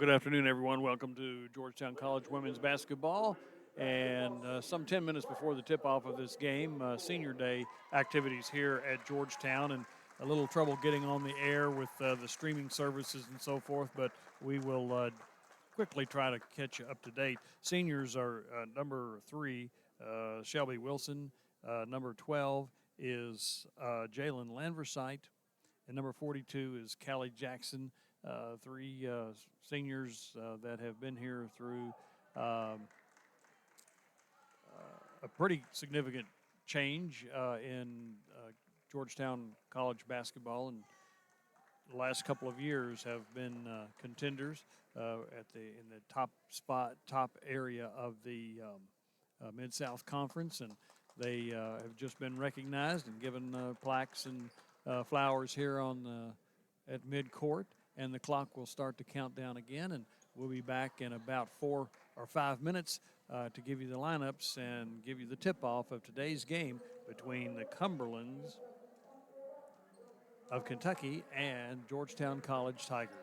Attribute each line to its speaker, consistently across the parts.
Speaker 1: Good afternoon, everyone. Welcome to Georgetown College women's basketball. And some 10 minutes before the tip off of this game, senior day activities here at Georgetown, and a little trouble getting on the air with the streaming services and so forth, but we will quickly try to catch you up to date. Seniors are number 3, Shelbi Wilson. Number 12 is Jalynn Landversicht. And number 42 is Callie Jackson. Three seniors that have been here through um, a pretty significant change in Georgetown College basketball, and the last couple of years have been contenders at the in the top area of the Mid South Conference, and they have just been recognized and given plaques and flowers here on at mid court, and the clock will start to count down again, and we'll be back in about 4 or 5 minutes to give you the lineups and give you the tip-off of today's game between the Cumberlands of Kentucky and Georgetown College Tigers.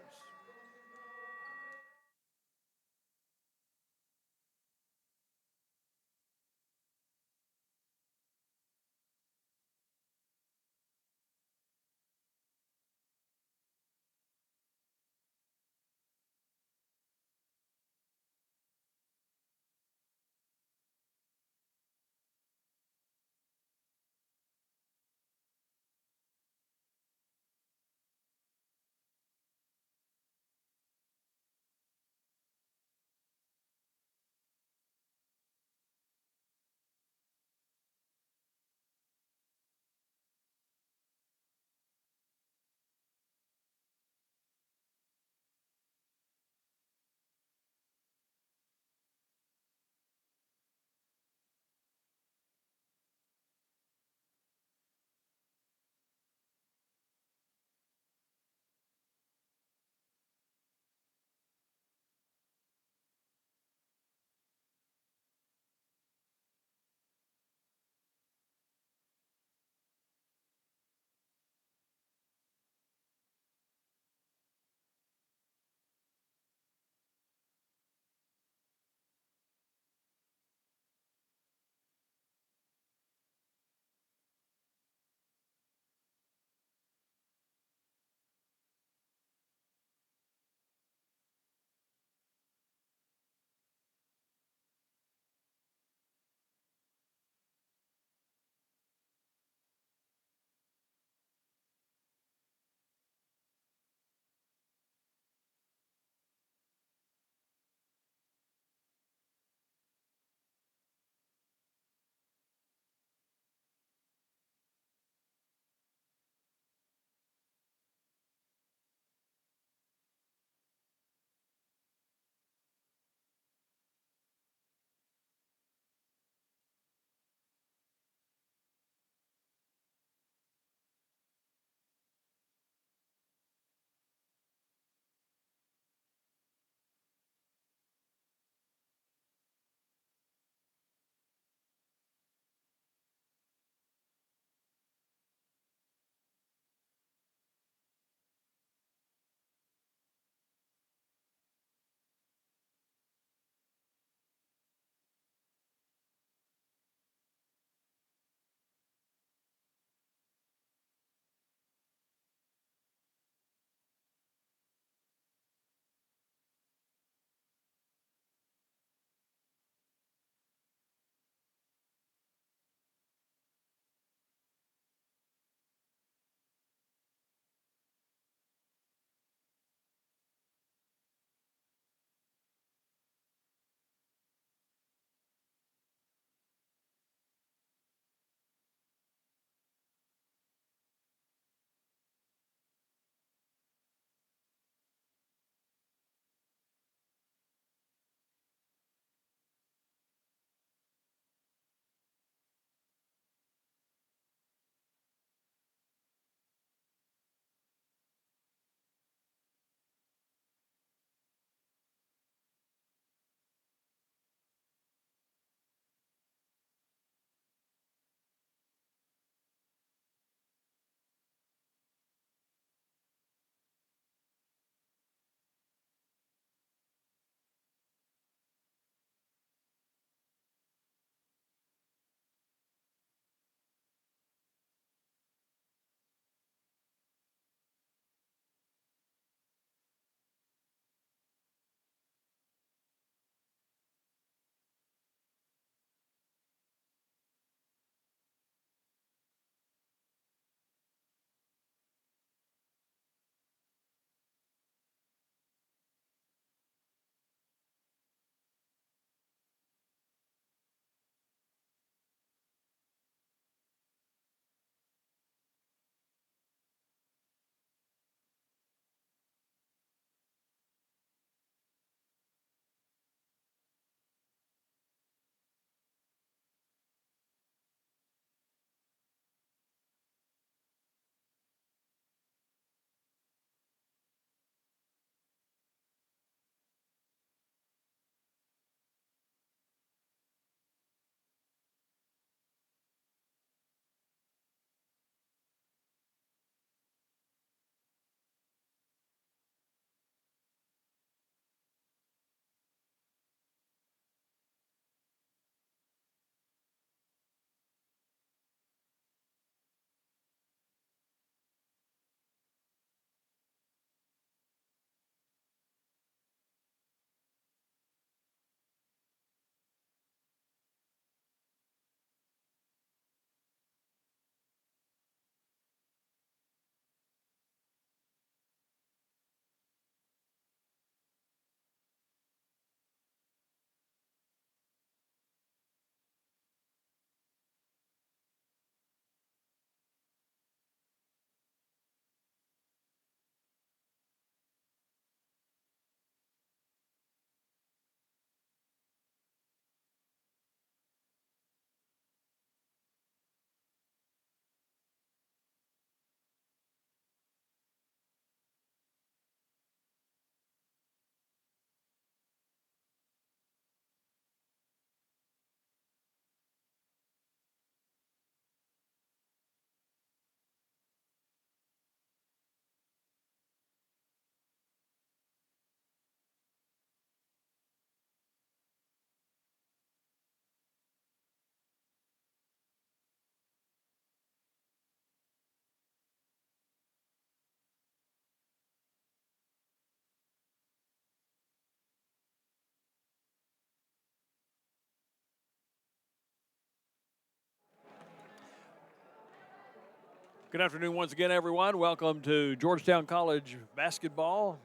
Speaker 1: Good afternoon once again, everyone. Welcome to Georgetown College basketball.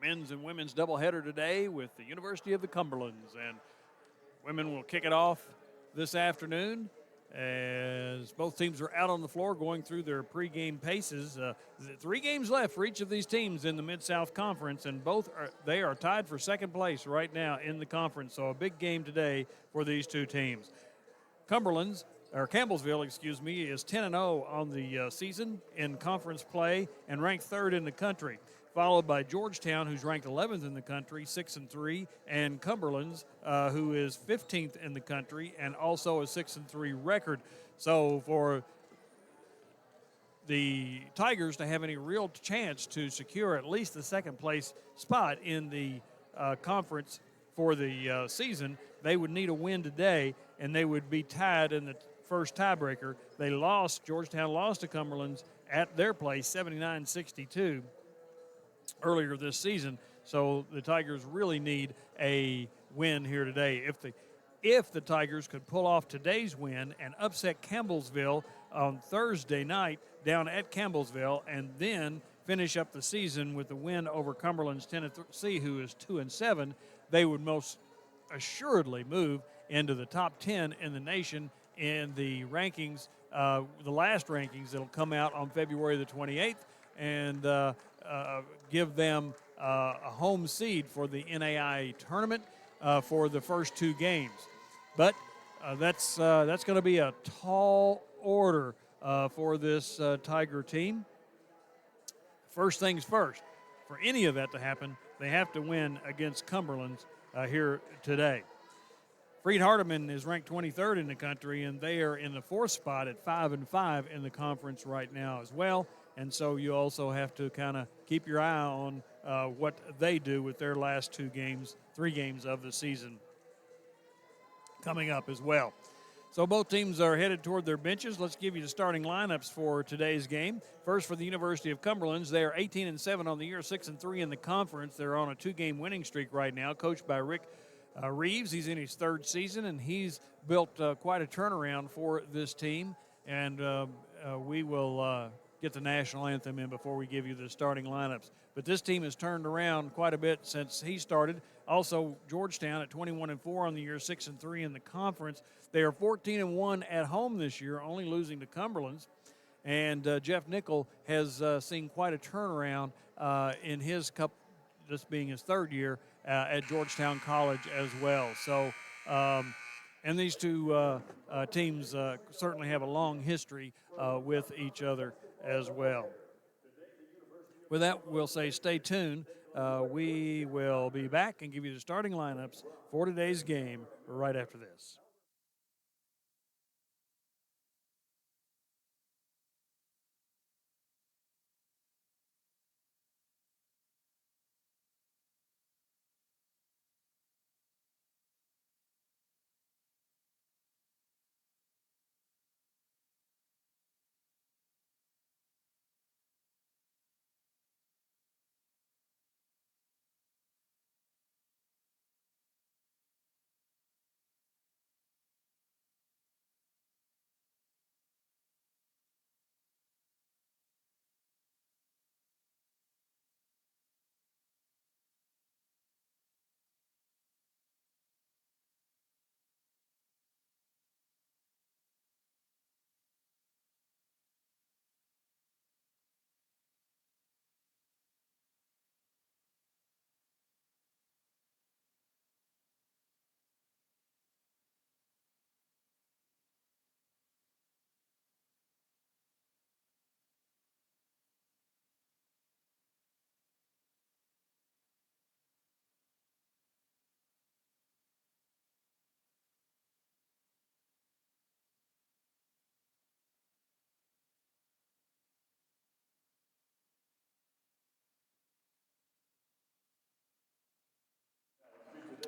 Speaker 1: Men's and women's doubleheader today with the University of the Cumberlands. And women will kick it off this afternoon as both teams are out on the floor going through their pregame paces. 3 games left for each of these teams in the Mid-South Conference, and they are tied for second place right now in the conference. So a big game today for these two teams. Campbellsville, is 10-0 on the season in conference play and ranked 3rd in the country, followed by Georgetown, who's ranked 11th in the country, 6-3, and Cumberlands, who is 15th in the country and also a 6-3 record. So for the Tigers to have any real chance to secure at least the second place spot in the conference for the season, they would need a win today, and they would be tied in the first tiebreaker. Georgetown lost to Cumberlands at their place 79-62 earlier this season. So the Tigers really need a win here today. If the Tigers could pull off today's win and upset Campbellsville on Thursday night down at Campbellsville, and then finish up the season with the win over Cumberland's Tennessee, who is 2-7, they would most assuredly move into the top 10 in the nation in the rankings, the last rankings that'll come out on February the 28th, and give them a home seed for the NAIA tournament for the first 2 games. But that's going to be a tall order for this Tiger team. First things first, for any of that to happen, they have to win against Cumberland's here today. Freed-Hardeman is ranked 23rd in the country, and they are in the 4th spot at 5-5 in the conference right now as well. And so you also have to kind of keep your eye on what they do with their last 3 games of the season coming up as well. So both teams are headed toward their benches. Let's give you the starting lineups for today's game. First, for the University of Cumberlands, they are 18-7 on the year, 6-3 in the conference. They're on a 2-game winning streak right now, coached by Rick Reeves. He's in his 3rd season, and he's built quite a turnaround for this team. And we will get the national anthem in before we give you the starting lineups. But this team has turned around quite a bit since he started. Also, Georgetown at 21-4 on the year, 6-3 in the conference. They are 14-1 at home this year, only losing to Cumberlands. And Jeff Nickel has seen quite a turnaround in his cup, this being his 3rd year at Georgetown College as well. So, and these two teams certainly have a long history with each other as well. With that, we'll say stay tuned. We will be back and give you the starting lineups for today's game right after this.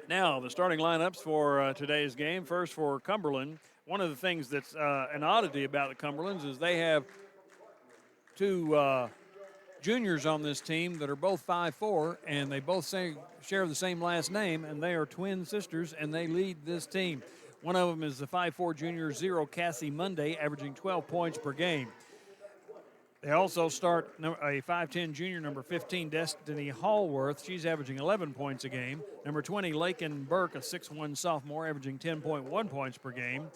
Speaker 1: Now, the starting lineups for today's game. First, for Cumberland, one of the things that's an oddity about the Cumberlands is they have 2 juniors on this team that are both 5'4", and they both share the same last name, and they are twin sisters, and they lead this team. One of them is the 5'4" junior, Zero Cassie Monday, averaging 12 points per game. They also start a 5'10 junior, number 15, Destiny Hallworth. She's averaging 11 points a game. Number 20, Lakin Burke, a 6'1 sophomore, averaging 10.1 points per game.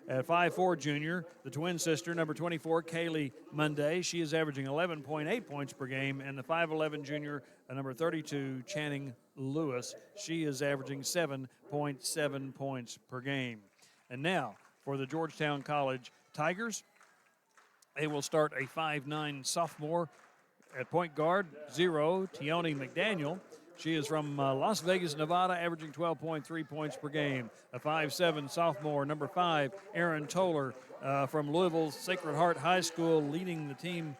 Speaker 1: At 5'4 junior, the twin sister, number 24, Callie Monday. She is averaging 11.8 points per game. And the 5'11 junior, number 32, Channing Lewis. She is averaging 7.7 points per game. And now for the Georgetown College Tigers, they will start a 5'9 sophomore at point guard, 0, Tioni McDaniel. She is from Las Vegas, Nevada, averaging 12.3 points per game. A 5'7 sophomore, number 5, Aaron Toller from Louisville's Sacred Heart High School, leading the team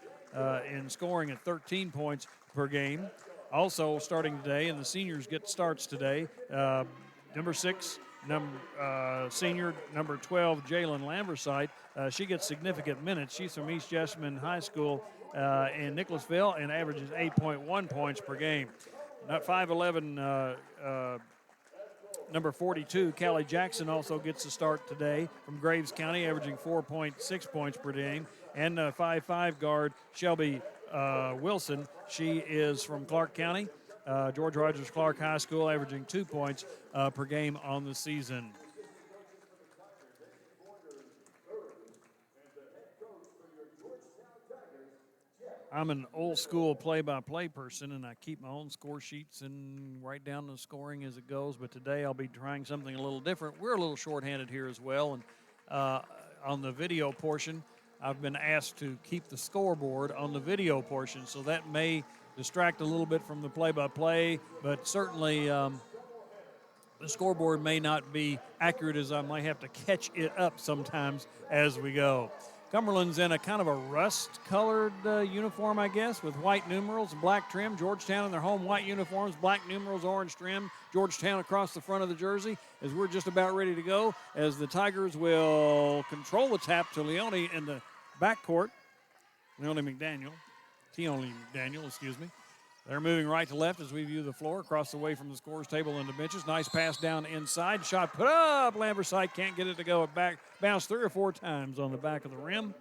Speaker 1: in scoring at 13 points per game. Also starting today, and the seniors get starts today, number 6, senior, number 12, Jalynn Landversicht. She gets significant minutes. She's from East Jessamine High School in Nicholasville and averages 8.1 points per game. Not 5'11", number 42, Callie Jackson also gets a start today from Graves County, averaging 4.6 points per game. And 5'5" guard Shelbi Wilson. She is from Clark County, George Rogers Clark High School, averaging 2 points per game on the season. I'm an old school play-by-play person, and I keep my own score sheets and write down the scoring as it goes. But today I'll be trying something a little different. We're a little shorthanded here as well, and on the video portion, I've been asked to keep the scoreboard on the video portion, so that may distract a little bit from the play-by-play, but certainly the scoreboard may not be accurate, as I might have to catch it up sometimes as we go. Cumberland's in a kind of a rust-colored uniform, I guess, with white numerals and black trim. Georgetown in their home white uniforms, black numerals, orange trim. Georgetown across the front of the jersey as we're just about ready to go, as the Tigers will control the tap to Tioni McDaniel, excuse me. They're moving right to left as we view the floor across the way from the scores table and the benches. Nice pass down inside. Shot put up. Landversicht can't get it to go. It back bounced 3 or 4 times on the back of the rim.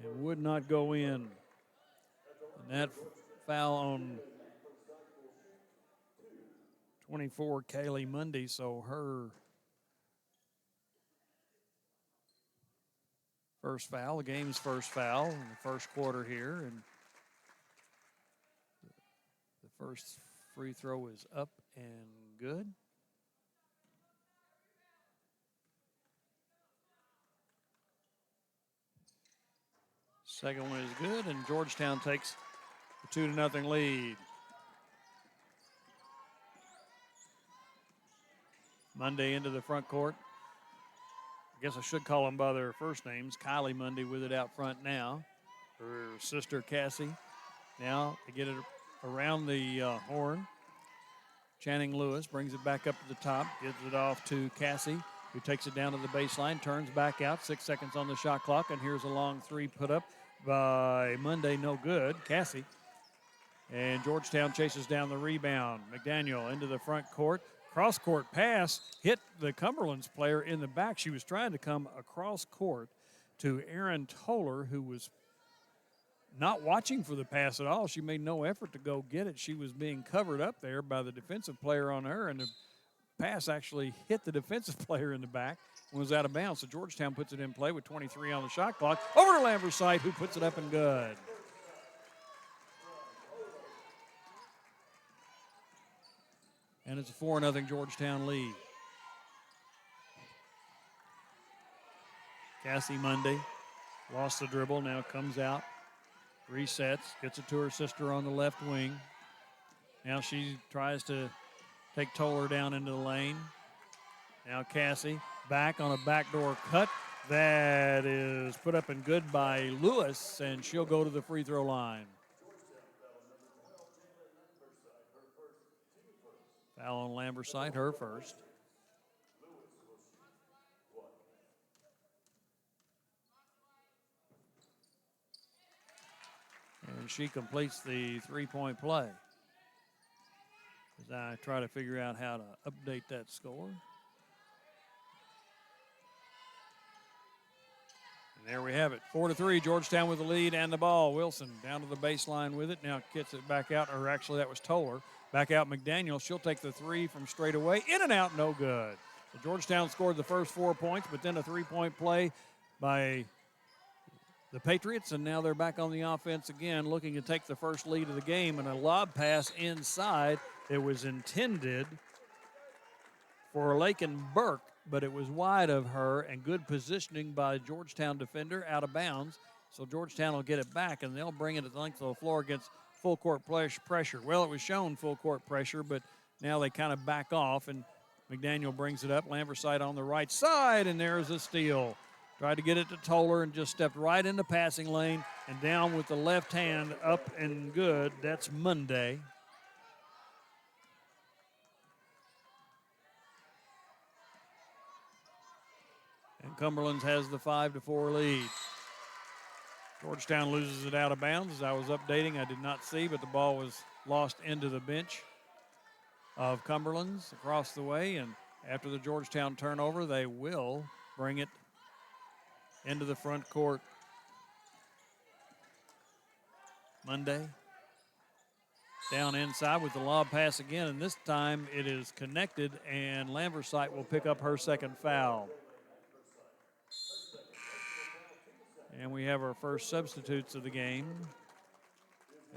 Speaker 1: And would not go in. And that foul on 24, Callie Monday, so her first foul, the game's first foul in the first quarter here. And the first free throw is up and good. Second one is good, and Georgetown takes a 2-0 lead. Monday into the front court. I guess I should call them by their first names. Kylie Monday with it out front now. Her sister Cassie. Now they get it around the horn. Channing Lewis brings it back up to the top, gives it off to Cassie, who takes it down to the baseline, turns back out, 6 seconds on the shot clock, and here's a long three put up by Monday, no good, Cassie. And Georgetown chases down the rebound. McDaniel into the front court. Cross-court pass hit the Cumberlands player in the back. She was trying to come across court to Aaron Toller, who was not watching for the pass at all. She made no effort to go get it. She was being covered up there by the defensive player on her, and the pass actually hit the defensive player in the back and was out of bounds. So Georgetown puts it in play with 23 on the shot clock. Over to Landversicht, who puts it up and good. And it's a 4-0 Georgetown lead. Cassie Monday lost the dribble, now comes out, resets, gets it to her sister on the left wing. Now she tries to take Toller down into the lane. Now Cassie back on a backdoor cut. That is put up and good by Lewis, and she'll go to the free throw line. Foul on Landversicht, her first. And she completes the three-point play. As I try to figure out how to update that score. And there we have it. 4-3, Georgetown with the lead and the ball. Wilson down to the baseline with it. Now gets it back out, or actually that was Toller. Back out McDaniel. She'll take the three from straight away. In and out, no good. So Georgetown scored the first 4 points, but then a three-point play by the Patriots, and now they're back on the offense again, looking to take the first lead of the game, and a lob pass inside. It was intended for Lakin Burke, but it was wide of her, and good positioning by Georgetown defender out of bounds. So Georgetown will get it back, and they'll bring it at the length of the floor against full court pressure. Well, it was shown full court pressure, but now they kind of back off, and McDaniel brings it up. Landversicht on the right side, and there's a steal. Tried to get it to Toller and just stepped right in the passing lane and down with the left hand, up and good. That's Monday. And Cumberlands has the 5-4 lead. Georgetown loses it out of bounds. As I was updating, I did not see, but the ball was lost into the bench of Cumberlands across the way. And after the Georgetown turnover, they will bring it into the front court. Monday down inside with the lob pass again, and this time it is connected, and Landversicht will pick up her second foul. And we have our first substitutes of the game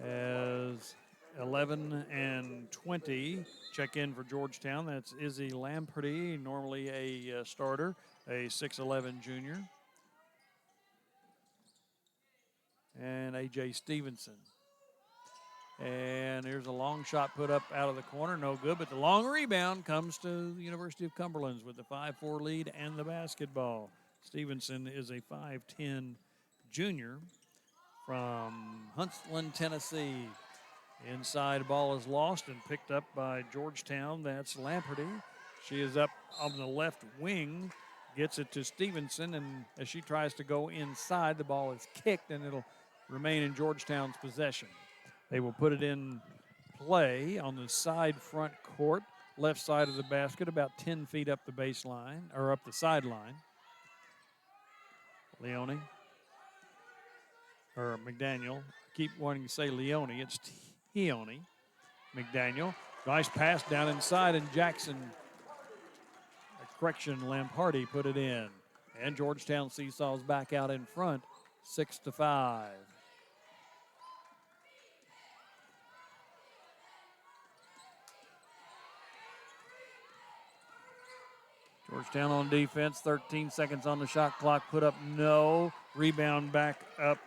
Speaker 1: as 11 and 20 check in for Georgetown. That's Izzy Lamperty, normally a starter, a 6'11 junior. And A.J. Stevenson. And here's a long shot put up out of the corner, no good, but the long rebound comes to the University of Cumberlands with the 5-4 lead and the basketball. Stevenson is a 5'10 junior from Huntsland, Tennessee. Inside ball is lost and picked up by Georgetown. That's Lamperty. She is up on the left wing, gets it to Stevenson, and as she tries to go inside, the ball is kicked, and it'll remain in Georgetown's possession. They will put it in play on the side front court, left side of the basket, about 10 feet up the baseline, or up the sideline. Leone, or McDaniel. Keep wanting to say Leone. It's Tione. McDaniel. Nice pass down inside, and Jackson, Lamparty put it in. And Georgetown seesaws back out in front, 6-5. Georgetown on defense, 13 seconds on the shot clock, put up no. Rebound back up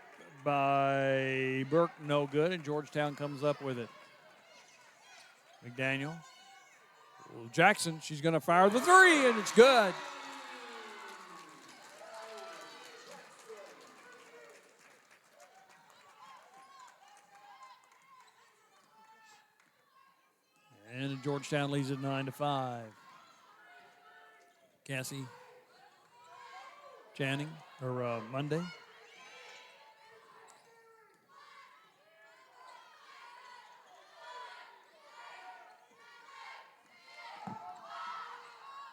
Speaker 1: by Burke, no good, and Georgetown comes up with it. McDaniel. Jackson, she's going to fire the three, and it's good. And Georgetown leads at 9-5. Cassie Channing, or Monday.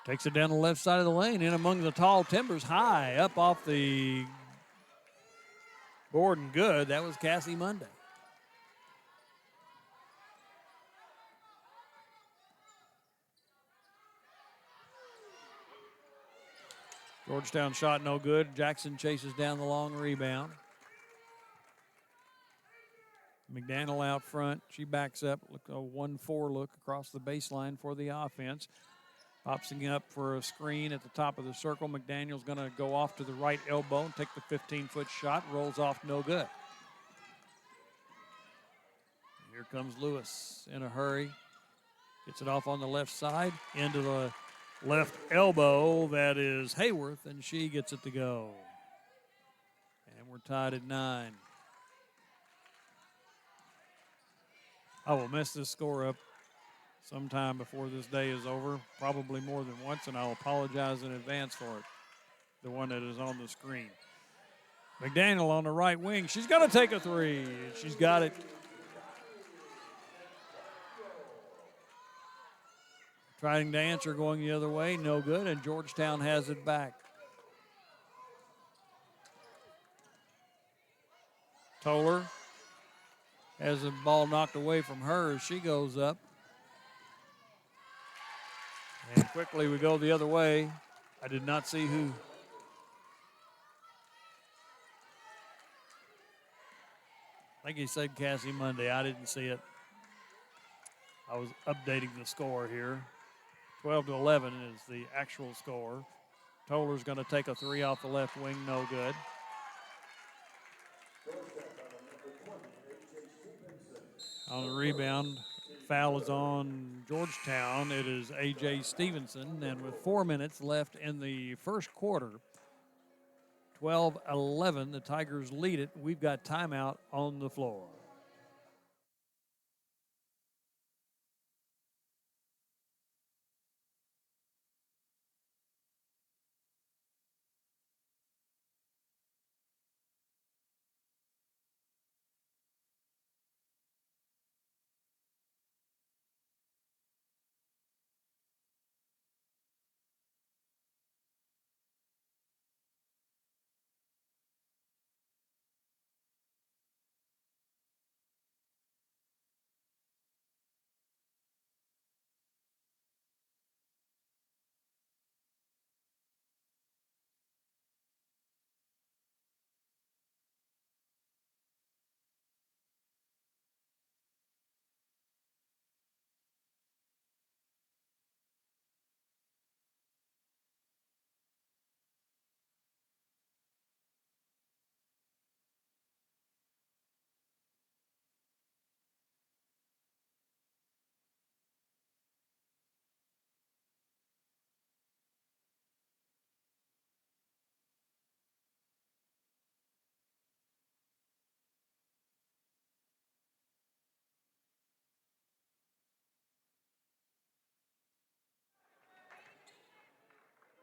Speaker 1: Takes it down the left side of the lane, in among the tall timbers, high, up off the board and good. That was Cassie Monday. Georgetown shot no good. Jackson chases down the long rebound. McDaniel out front. She backs up. Look, a 1-4 look across the baseline for the offense. Popping up for a screen at the top of the circle. McDaniel's going to go off to the right elbow and take the 15-foot shot. Rolls off no good. Here comes Lewis in a hurry. Gets it off on the left side. Into the left elbow. That is Hayworth, and she gets it to go. And we're tied at 9. I will mess this score up sometime before this day is over, probably more than once, and I'll apologize in advance for it, the one that is on the screen. McDaniel on the right wing. She's going to take a three. She's got it. Trying to answer, going the other way, no good, and Georgetown has it back. Toller has the ball knocked away from her as she goes up. And quickly we go the other way. I did not see who. I think he said Cassie Monday. I didn't see it. I was updating the score here. 12-11 is the actual score. Toller's going to take a three off the left wing, no good. On the rebound, foul is on Georgetown. It is A.J. Stevenson, and with 4 minutes left in the first quarter, 12-11, the Tigers lead it. We've got timeout on the floor.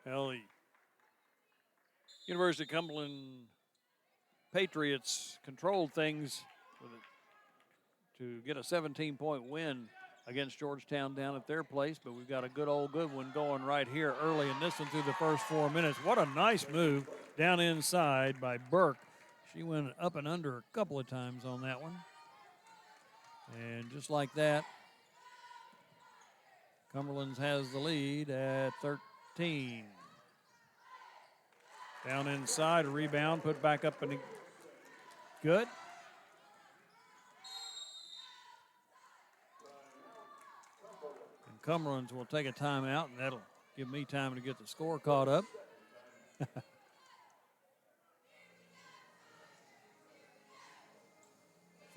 Speaker 1: Ellie. University of Cumberland Patriots controlled things to get a 17-point win against Georgetown down at their place, but we've got a good one going right here early in this one through the first 4 minutes. What a nice move down inside by Burke. She went up and under a couple of times on that one. And just like that, Cumberlands has the lead at 13. Down inside, a rebound, put back up and good. And Cumberlands will take a timeout, and that'll give me time to get the score caught up.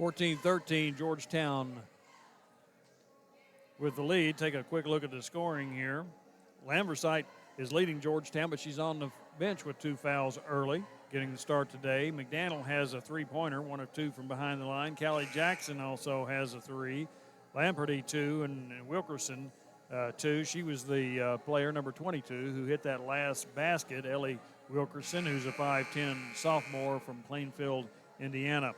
Speaker 1: 14-13, Georgetown with the lead. Take a quick look at the scoring here. Landversicht is leading Georgetown, but she's on the bench with 2 fouls early, getting the start today. McDaniel has a three-pointer, 1 of 2 from behind the line. Callie Jackson also has a 3. Lamperty 2, and Wilkerson 2. She was the player, number 22, who hit that last basket. Ellie Wilkerson, who's a 5'10 sophomore from Plainfield, Indiana.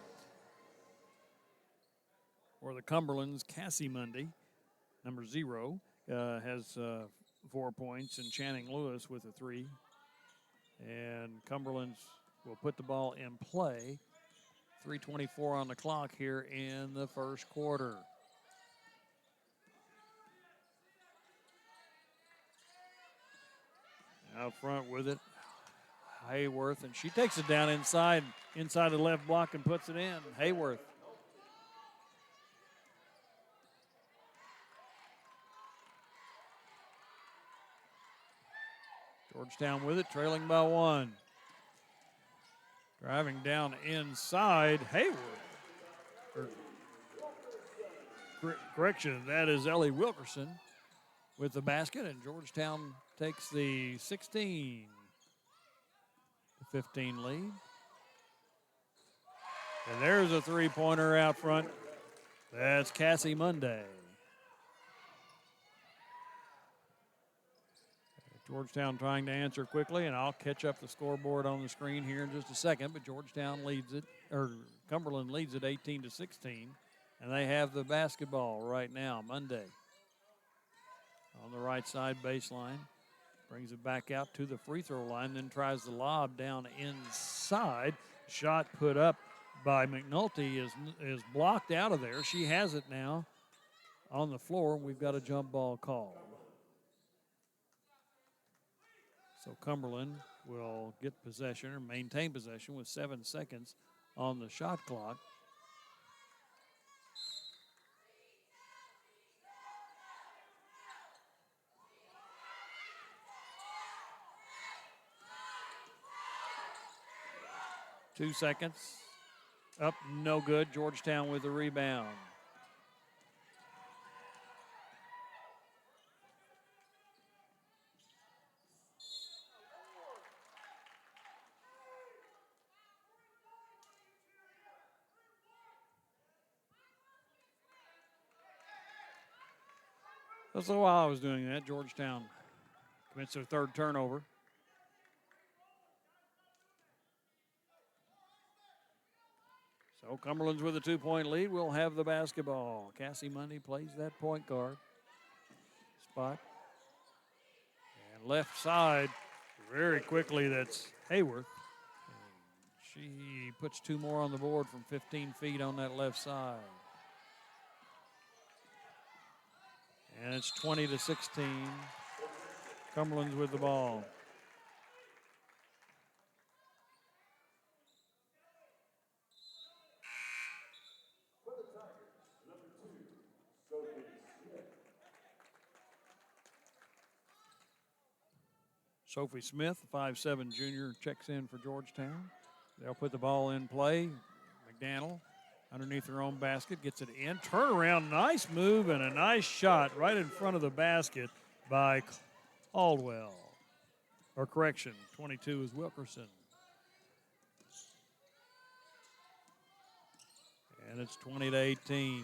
Speaker 1: For the Cumberlands, Cassie Monday, number 0, has 4 points, and Channing Lewis with a 3. And Cumberlands will put the ball in play. 3:24 on the clock here in the first quarter. Out front with it, Hayworth, and she takes it down inside the left block and puts it in. Hayworth. Georgetown with it, trailing by 1. Driving down inside, Hayworth. Correction, that is Ellie Wilkerson with the basket, and Georgetown takes the 16-15 lead. And there's a three-pointer out front. That's Cassie Monday. Georgetown trying to answer quickly, and I'll catch up the scoreboard on the screen here in just a second, but Georgetown leads it, or Cumberland leads it 18-16, and they have the basketball right now. Monday on the right side baseline, brings it back out to the free throw line, then tries the lob down inside. Shot put up by McNulty is blocked out of there. She has it now on the floor, and we've got a jump ball called. So Cumberland will get possession or maintain possession with 7 seconds on the shot clock. Two seconds. Up, no good. Georgetown with the rebound. That's a while I was doing that. Georgetown commits their third turnover. So Cumberland's with a 2-point lead. We'll have the basketball. Cassie Mundy plays that point guard spot. And left side, very quickly, that's Hayworth. And she puts 2 more on the board from 15 feet on that left side. And it's 20-16. Cumberland's with the ball. Sophie Smith, 5'7" junior, checks in for Georgetown. They'll put the ball in play. McDaniel underneath her own basket, gets it in. Turnaround, nice move and a nice shot right in front of the basket by Caldwell. Or correction, 22 is Wilkerson. And it's 20-18.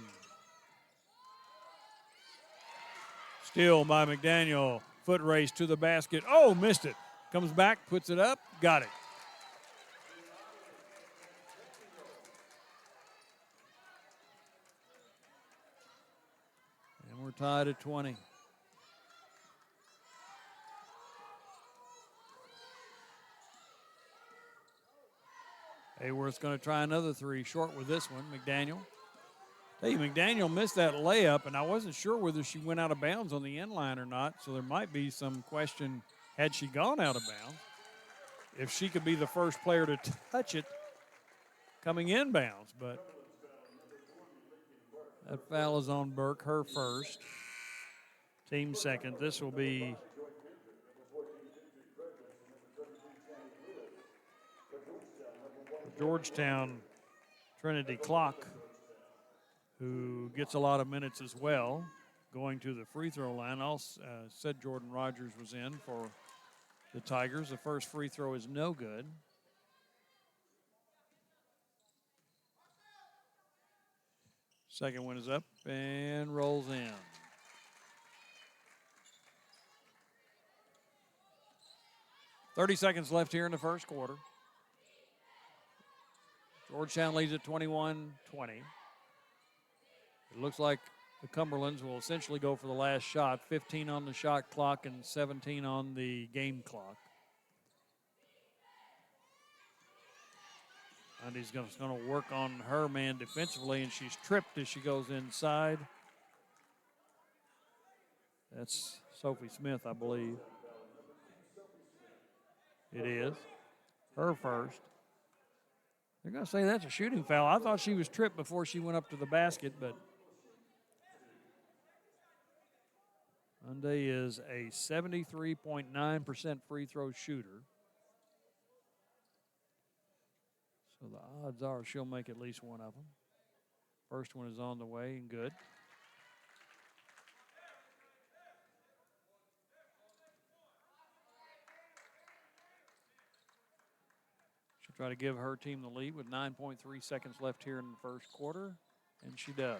Speaker 1: Steal by McDaniel. Foot race to the basket. Oh, missed it. Comes back, puts it up, got it. And we're tied at 20. Hayworth's going to try another 3, short with this one. McDaniel. Hey, McDaniel missed that layup, and I wasn't sure whether she went out of bounds on the end line or not, so there might be some question, had she gone out of bounds, if she could be the first player to touch it coming inbounds. But that foul is on Burke, her first. Team second. This will be Georgetown Trinity Clock, who gets a lot of minutes as well, going to the free throw line. Also said Jordan Rogers was in for the Tigers. The first free throw is no good. Second one is up and rolls in. .30 seconds left here in the first quarter. Georgetown leads at 21-20. It looks like the Cumberlands will essentially go for the last shot. 15 on the shot clock and 17 on the game clock. Mundy's going to work on her man defensively, and she's tripped as she goes inside. That's Sophie Smith, I believe. It is. Her first. They're going to say that's a shooting foul. I thought she was tripped before she went up to the basket, but Mundy is a 73.9% free throw shooter. So the odds are she'll make at least one of them. First one is on the way and good. She'll try to give her team the lead with 9.3 seconds left here in the first quarter, and she does.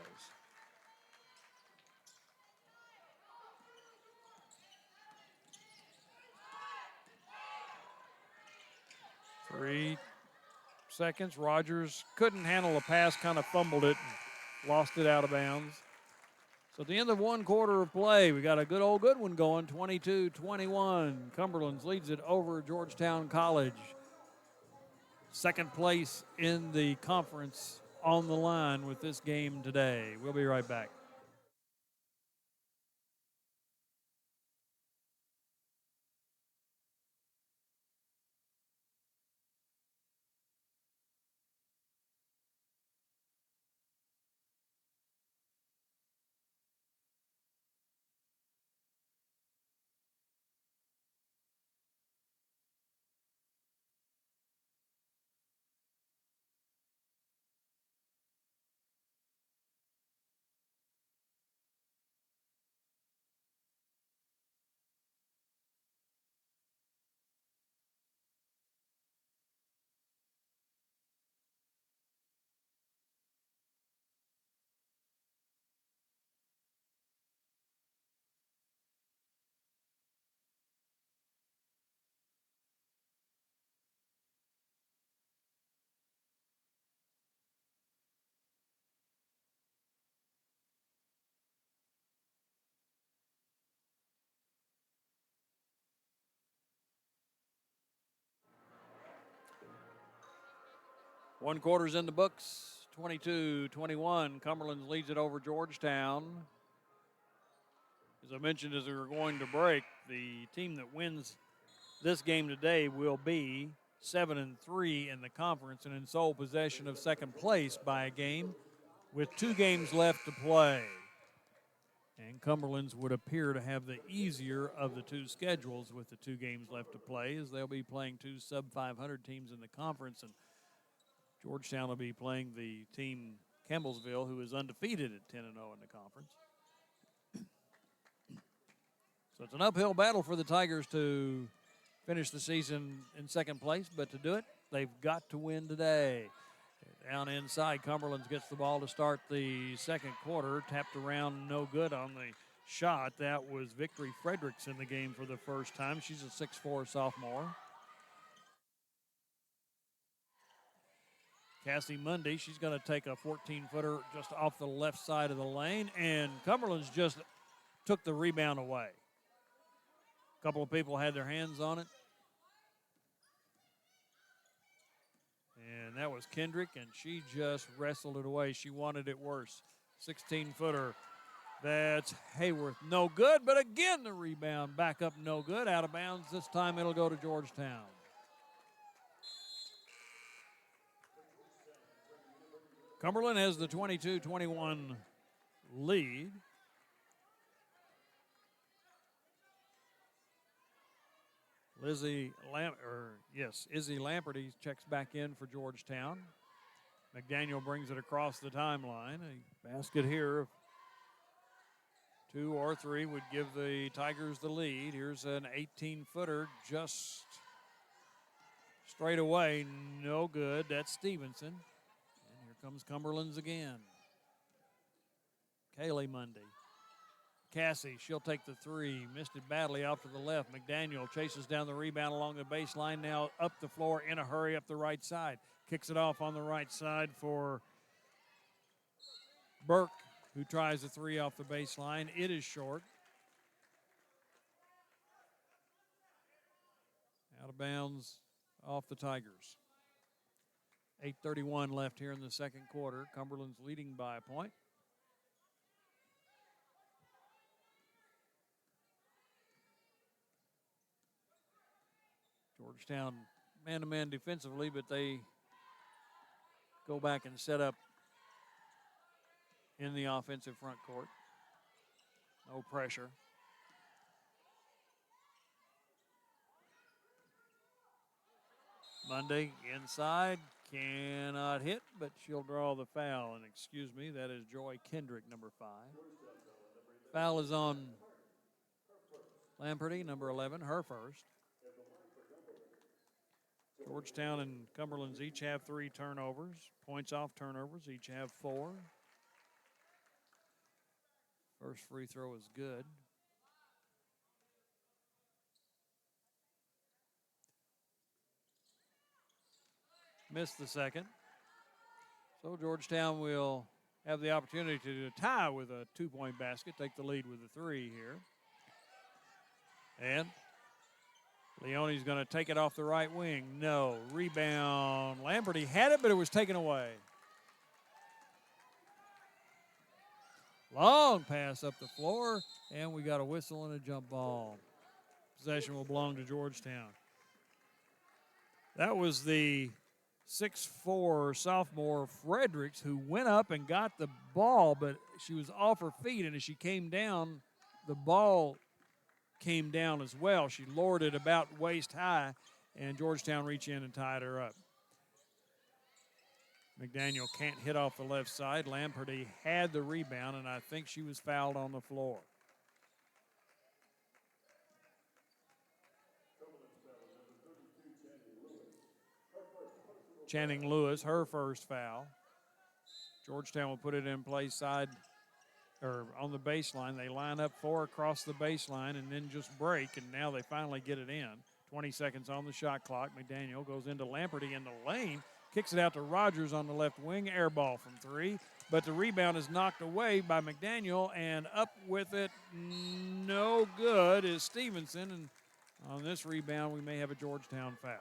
Speaker 1: Three seconds. Rogers couldn't handle the pass, kind of fumbled it and lost it out of bounds. So at the end of one quarter of play, we got a good one going, 22-21. Cumberlands leads it over Georgetown College. second place in the conference on the line with this game today. We'll be right back. One quarter's in the books, 22-21. Cumberlands leads it over Georgetown. As I mentioned as we were going to break, the team that wins this game today will be 7-3 in the conference and in sole possession of second place by a game with 2 games left to play. And Cumberlands would appear to have the easier of the 2 schedules with the 2 games left to play, as they'll be playing 2 sub-500 teams in the conference, and Georgetown will be playing the team Campbellsville, who is undefeated at 10-0 in the conference. So it's an uphill battle for the Tigers to finish the season in second place, but to do it, they've got to win today. Down inside, Cumberlands gets the ball to start the second quarter. Tapped around, no good on the shot. That was Victory Fredericks in the game for the first time. She's a 6'4" sophomore. Cassie Mundy, she's going to take a 14-footer just off the left side of the lane, and Cumberland's just took the rebound away. A couple of people had their hands on it. And that was Kendrick, and she just wrestled it away. She wanted it worse. 16-footer. That's Hayworth. No good, but again the rebound back up no good. Out of bounds. This time it'll go to Georgetown. Cumberland has the 22-21 lead. Izzy Lamperty checks back in for Georgetown. McDaniel brings it across the timeline. A basket here of 2 or 3 would give the Tigers the lead. Here's an 18-footer just straight away. No good. That's Stevenson. And here comes Cumberland's again. Callie Mundy. Cassie, she'll take the 3. Missed it badly off to the left. McDaniel chases down the rebound along the baseline. Now up the floor in a hurry up the right side. Kicks it off on the right side for Burke, who tries the 3 off the baseline. It is short. Out of bounds off the Tigers. 8:31 left here in the second quarter. Cumberland's leading by a point. Georgetown man-to-man defensively, but they go back and set up in the offensive front court. No pressure. Mundy inside, cannot hit, but she'll draw the foul. And excuse me, that is Joy Kendrick, number 5. Foul is on Lamperty, number 11, her first. Georgetown and Cumberlands each have 3 turnovers. Points off turnovers, each have 4. First free throw is good. Missed the second. So Georgetown will have the opportunity to tie with a 2-point basket, take the lead with a 3 here. And Leone's going to take it off the right wing. No. Rebound. Lamperty had it, but it was taken away. Long pass up the floor, and we got a whistle and a jump ball. Possession will belong to Georgetown. That was the 6'4" sophomore Fredericks who went up and got the ball, but she was off her feet, and as she came down, the ball came down as well. She lowered it about waist high, and Georgetown reached in and tied her up. McDaniel can't hit off the left side. Lamperty had the rebound, and I think she was fouled on the floor. Channing Lewis, her first foul. Georgetown will put it in play side or on the baseline. They line up 4 across the baseline and then just break, and now they finally get it in. 20 seconds on the shot clock. McDaniel goes into Lamperty in the lane, kicks it out to Rogers on the left wing, air ball from 3, but the rebound is knocked away by McDaniel, and up with it, no good, is Stevenson, and on this rebound we may have a Georgetown foul.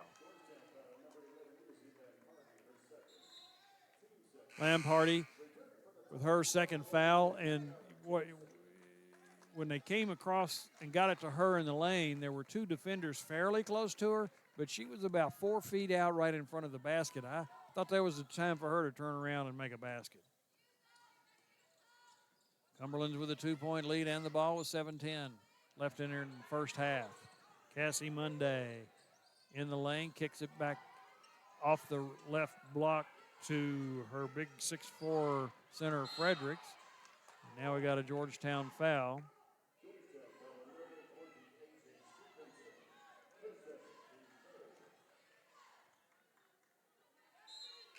Speaker 1: Lamparty with her second foul, and when they came across and got it to her in the lane, there were 2 defenders fairly close to her, but she was about 4 feet out right in front of the basket. I thought that was the time for her to turn around and make a basket. Cumberlands with a 2-point lead and the ball with 7:10 left in her in the first half. Cassie Monday in the lane, kicks it back off the left block to her big 6'4" center Fredericks. And now we got a Georgetown foul.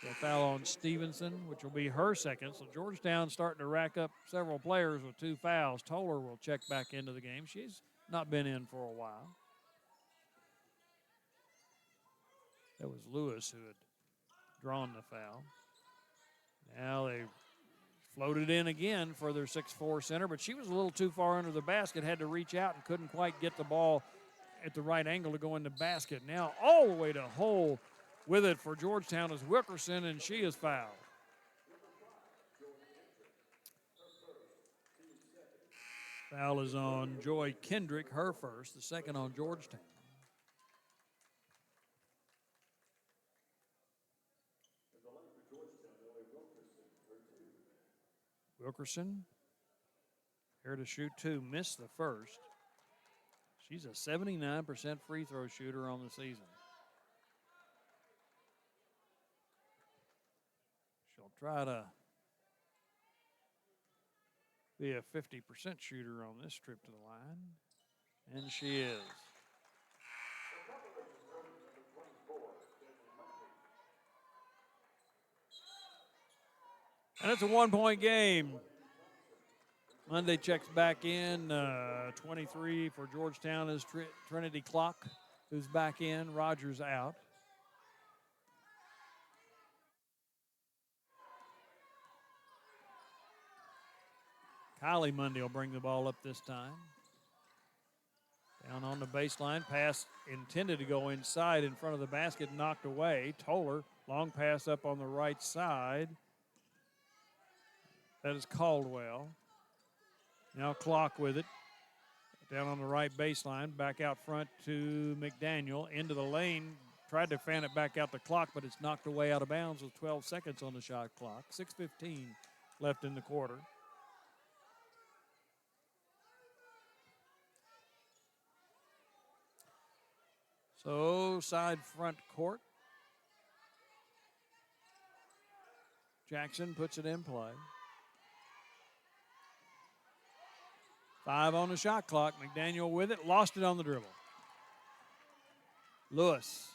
Speaker 1: A foul on Stevenson, which will be her second. So Georgetown starting to rack up several players with 2 fouls. Toller will check back into the game. She's not been in for a while. That was Lewis who had drawn the foul. Now they floated in again for their 6'4" center, but she was a little too far under the basket, had to reach out and couldn't quite get the ball at the right angle to go in the basket. Now all the way to hole with it for Georgetown is Wilkerson, and she is fouled. Foul is on Joy Kendrick, her first, the second on Georgetown. Wilkerson, here to shoot 2, missed the first. She's a 79% free throw shooter on the season. She'll try to be a 50% shooter on this trip to the line, and she is. And it's a 1-point game. Monday checks back in. 23 for Georgetown is Trinity Clock, who's back in. Rogers out. Callie Monday will bring the ball up this time. Down on the baseline. Pass intended to go inside in front of the basket, knocked away. Toller, long pass up on the right side. That is Caldwell. Now Clock with it. Down on the right baseline. Back out front to McDaniel. Into the lane. Tried to fan it back out the clock, but it's knocked away out of bounds with 12 seconds on the shot clock. 6:15 left in the quarter. So side front court. Jackson puts it in play. 5 on the shot clock. McDaniel with it. Lost it on the dribble. Lewis.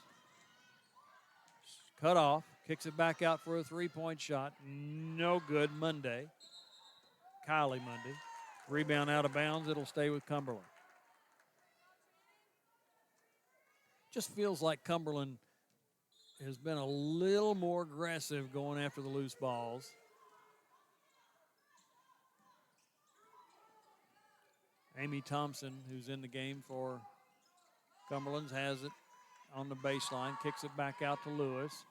Speaker 1: Cut off. Kicks it back out for a 3-point shot. No good. Monday. Callie Monday. Rebound out of bounds. It'll stay with Cumberland. Just feels like Cumberland has been a little more aggressive going after the loose balls. Amy Thompson, who's in the game for Cumberlands has it on the baseline, kicks it back out to Lewis.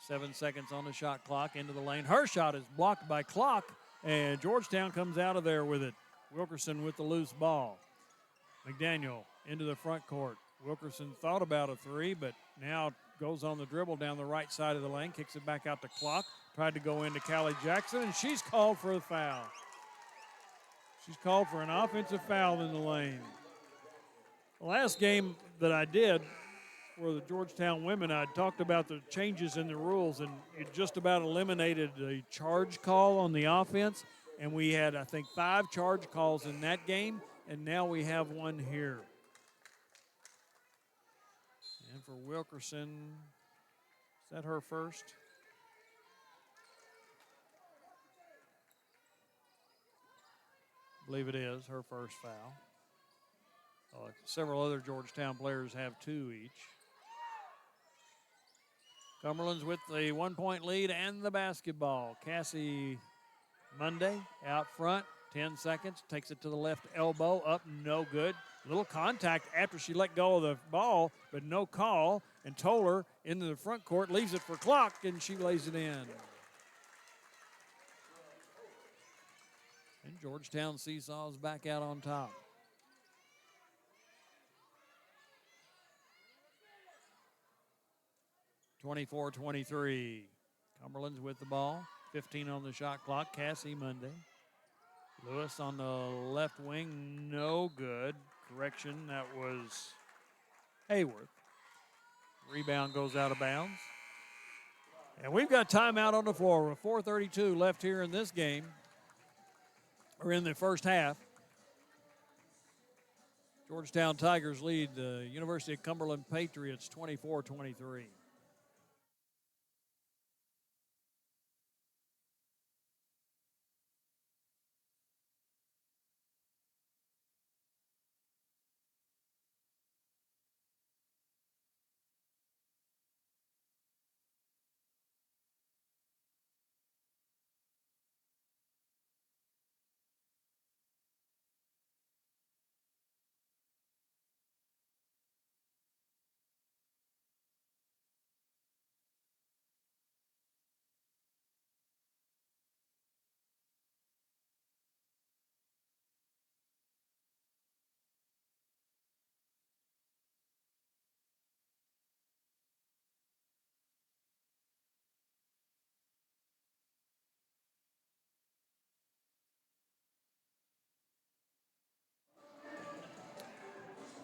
Speaker 1: 7 seconds on the shot clock, into the lane. Her shot is blocked by Clock, and Georgetown comes out of there with it. Wilkerson with the loose ball. McDaniel into the front court. Wilkerson thought about a three, but now goes on the dribble down the right side of the lane, kicks it back out to Clock. Tried to go into Callie Jackson, and she's called for a foul. She's called for an offensive foul in the lane. The last game that I did for the Georgetown women, I talked about the changes in the rules, and it just about eliminated the charge call on the offense. And we had, I think, 5 charge calls in that game, and now we have one here. And for Wilkerson, is that her first? I believe it is her first foul. Several other Georgetown players have 2 each. Cumberlands with the 1-point lead and the basketball. Cassie Monday out front, 10 seconds, takes it to the left elbow, up, no good. Little contact after she let go of the ball, but no call. And Toller into the front court, leaves it for Clock, and she lays it in. And Georgetown seesaws back out on top. (24-23). Cumberlands with the ball. 15 on the shot clock. Cassie Monday. Lewis on the left wing, no good. Correction, that was Hayworth. Rebound goes out of bounds. And we've got timeout on the floor with 4:32 left here in this game, or in the first half. Georgetown Tigers lead the University of Cumberland Patriots 24-23.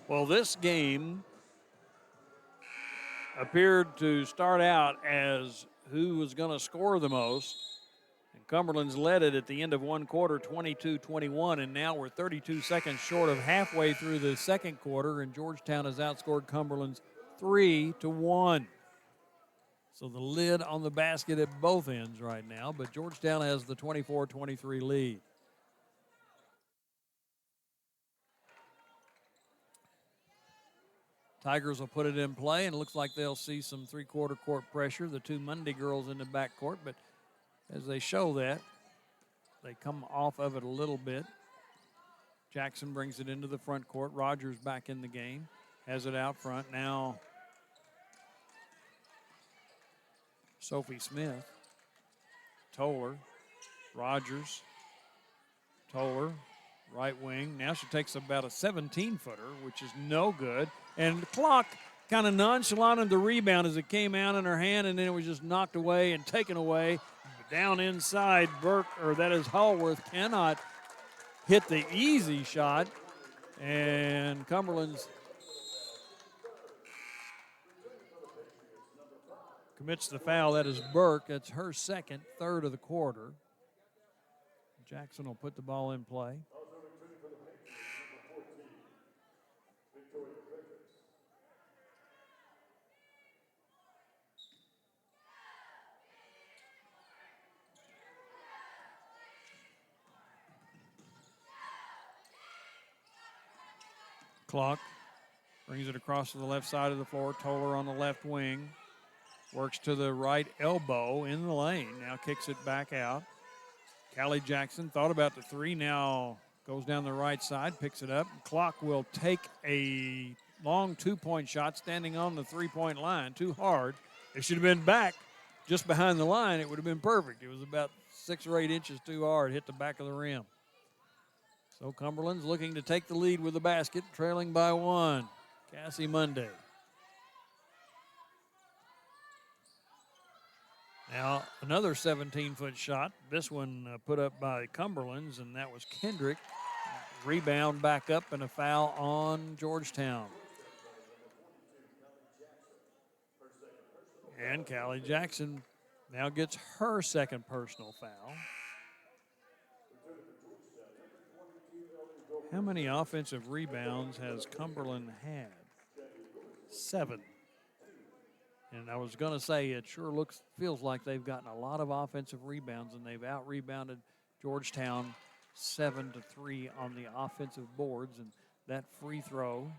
Speaker 1: Well, this game appeared to start out as who was going to score the most. And Cumberland's led it at the end of one quarter, 22-21, and now we're 32 seconds short of halfway through the second quarter, and Georgetown has outscored Cumberland's 3-1. So the lid on the basket at both ends right now, but Georgetown has the 24-23 lead. Tigers will put it in play, and it looks like they'll see some three-quarter court pressure. The 2 Monday girls in the backcourt, but as they show that, they come off of it a little bit. Jackson brings it into the front court. Rogers back in the game, has it out front. Now Sophie Smith, Toller, Rogers, Toller, right wing. Now she takes about a 17-footer, which is no good. And the Clock kind of nonchalant in the rebound as it came out in her hand, and then it was just knocked away and taken away. Down inside, Burke, or that is Hallworth, cannot hit the easy shot. And Cumberland's commits the foul. That is Burke. That's her second, third of the quarter. Jackson will put the ball in play. Clock brings it across to the left side of the floor. Toller on the left wing. Works to the right elbow in the lane. Now kicks it back out. Callie Jackson thought about the three. Now goes down the right side, picks it up. Clock will take a long two-point shot standing on the three-point line. Too hard. It should have been back just behind the line. It would have been perfect. It was about 6 or 8 inches too hard. Hit the back of the rim. So Cumberland's looking to take the lead with the basket, trailing by 1. Cassie Monday. Now, another 17-foot shot. This one put up by Cumberlands, and that was Kendrick. Rebound back up and a foul on Georgetown. And Callie Jackson now gets her second personal foul. How many offensive rebounds has Cumberland had? 7. And I was going to say it sure feels like they've gotten a lot of offensive rebounds, and they've out-rebounded Georgetown 7-3 on the offensive boards. And that free throw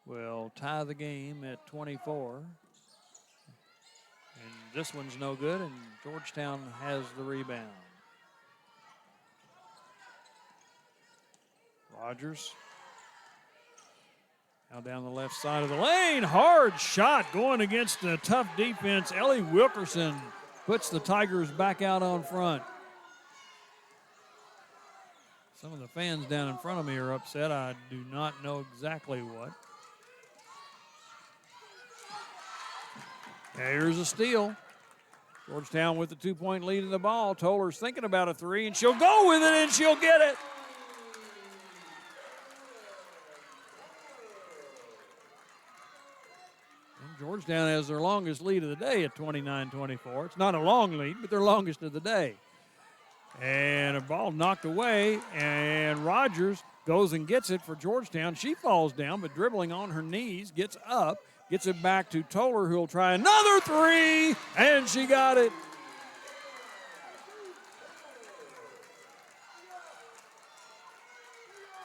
Speaker 1: will tie the game at 24. And this one's no good, and Georgetown has the rebound. Rogers. Now down the left side of the lane. Hard shot going against a tough defense. Ellie Wilkerson puts the Tigers back out on front. Some of the fans down in front of me are upset. I do not know exactly what. Here's a steal. Georgetown with the 2-point lead in the ball. Toller's thinking about a 3, and she'll go with it, and she'll get it. Georgetown has their longest lead of the day at 29-24. It's not a long lead, but their longest of the day. And a ball knocked away, and Rogers goes and gets it for Georgetown. She falls down, but dribbling on her knees, gets up, gets it back to Toller, who'll try another 3, and she got it.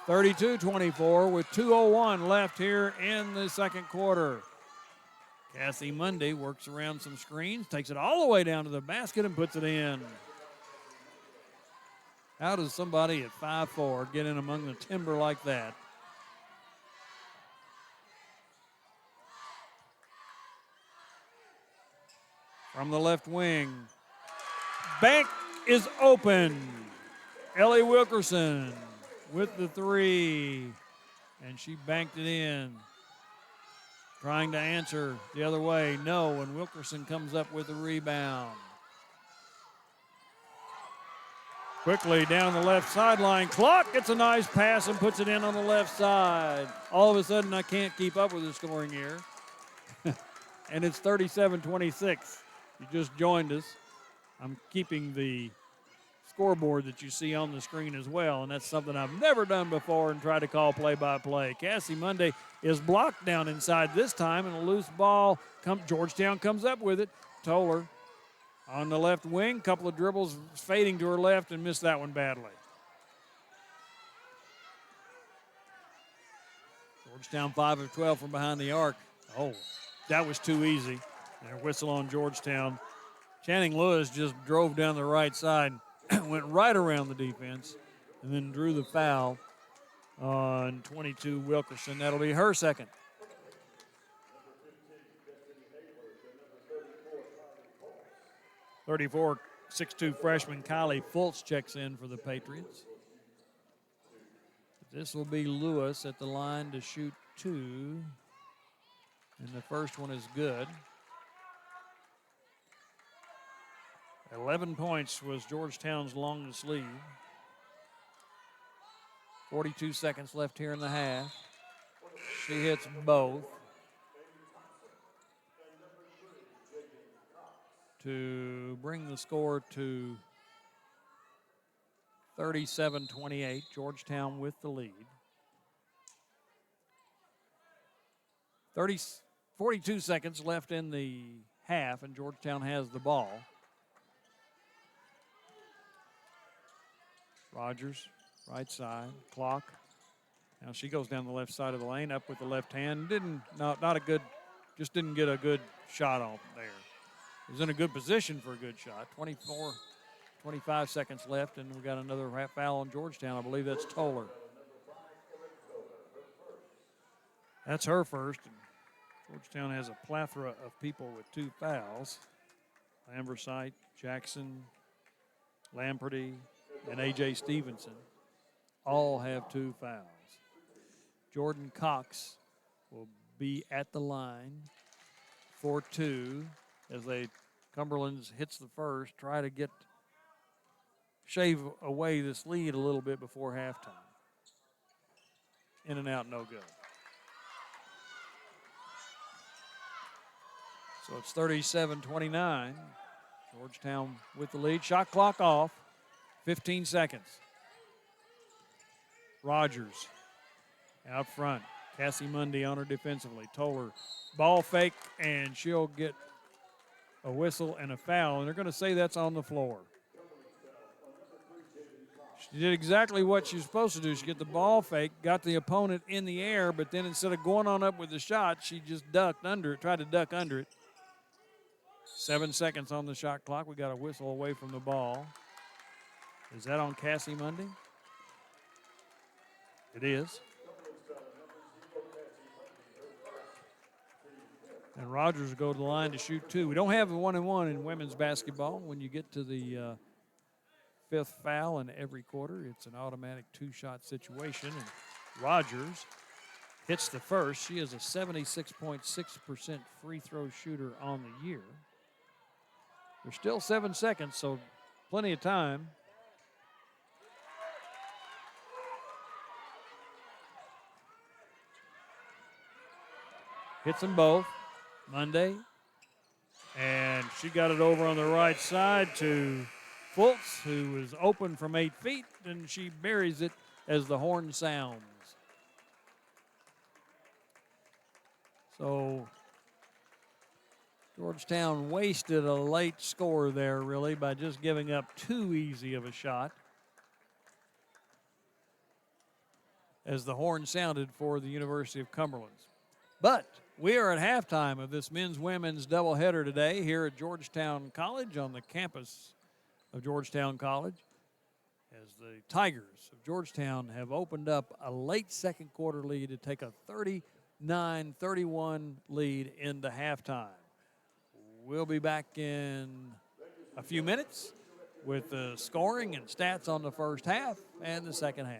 Speaker 1: (32-24) with 2:01 left here in the second quarter. Cassie Monday works around some screens, takes it all the way down to the basket and puts it in. How does somebody at 5'4" get in among the timber like that? From the left wing, bank is open. Ellie Wilkerson with the 3, and she banked it in. Trying to answer the other way, no, and Wilkerson comes up with the rebound. Quickly down the left sideline, Clark gets a nice pass and puts it in on the left side. All of a sudden, I can't keep up with the scoring here. And it's 37-26. You just joined us. I'm keeping the scoreboard that you see on the screen as well, and that's something I've never done before and try to call play-by-play. Cassie Monday is blocked down inside this time, and a loose ball. Georgetown comes up with it. Toller on the left wing, couple of dribbles fading to her left and missed that one badly. Georgetown 5 of 12 from behind the arc. Oh, that was too easy. And a whistle on Georgetown. Channing Lewis just drove down the right side, went right around the defense, and then drew the foul on 22 Wilkerson. That'll be her second. (34) 6'2" freshman Kylie Fultz checks in for the Patriots. This will be Lewis at the line to shoot 2. And the first one is good. 11 points was Georgetown's longest lead. 42 seconds left here in the half. She hits both to bring the score to 37-28. Georgetown with the lead. 42 seconds left in the half, and Georgetown has the ball. Rogers, right side, clock. Now she goes down the left side of the lane, up with the left hand. Just didn't get a good shot off there. He was in a good position for a good shot. 25 seconds left, and we got another foul on Georgetown. I believe that's Toller. That's her first. And Georgetown has a plethora of people with 2 fouls. Landversicht, Jackson, Lamperty, and A.J. Stevenson all have 2 fouls. Jordan Cox will be at the line for 2 as Cumberlands hits the first, try to shave away this lead a little bit before halftime. In and out, no good. So it's 37-29. Georgetown with the lead. Shot clock off. 15 seconds. Rogers out front. Cassie Mundy on her defensively. Toller ball fake, and she'll get a whistle and a foul, and they're going to say that's on the floor. She did exactly what she was supposed to do. She get the ball fake, got the opponent in the air, but then instead of going on up with the shot, she just ducked under it, tried to duck under it. 7 seconds on the shot clock. We got a whistle away from the ball. Is that on Cassie Mundy? It is. And Rogers will go to the line to shoot 2. We don't have a 1-and-1 in women's basketball. When you get to the 5th foul in every quarter, it's an automatic 2-shot situation. And Rogers hits the first. She is a 76.6% free throw shooter on the year. There's still 7 seconds, so plenty of time. Hits them both. Monday. And she got it over on the right side to Fultz, who was open from 8 feet, and she buries it as the horn sounds. So Georgetown wasted a late score there, really, by just giving up too easy of a shot as the horn sounded for the University of Cumberlands. But we are at halftime of this men's-women's doubleheader today here at Georgetown College on the campus of Georgetown College, as the Tigers of Georgetown have opened up a late second quarter lead to take a 39-31 lead into halftime. We'll be back in a few minutes with the scoring and stats on the first half and the second half.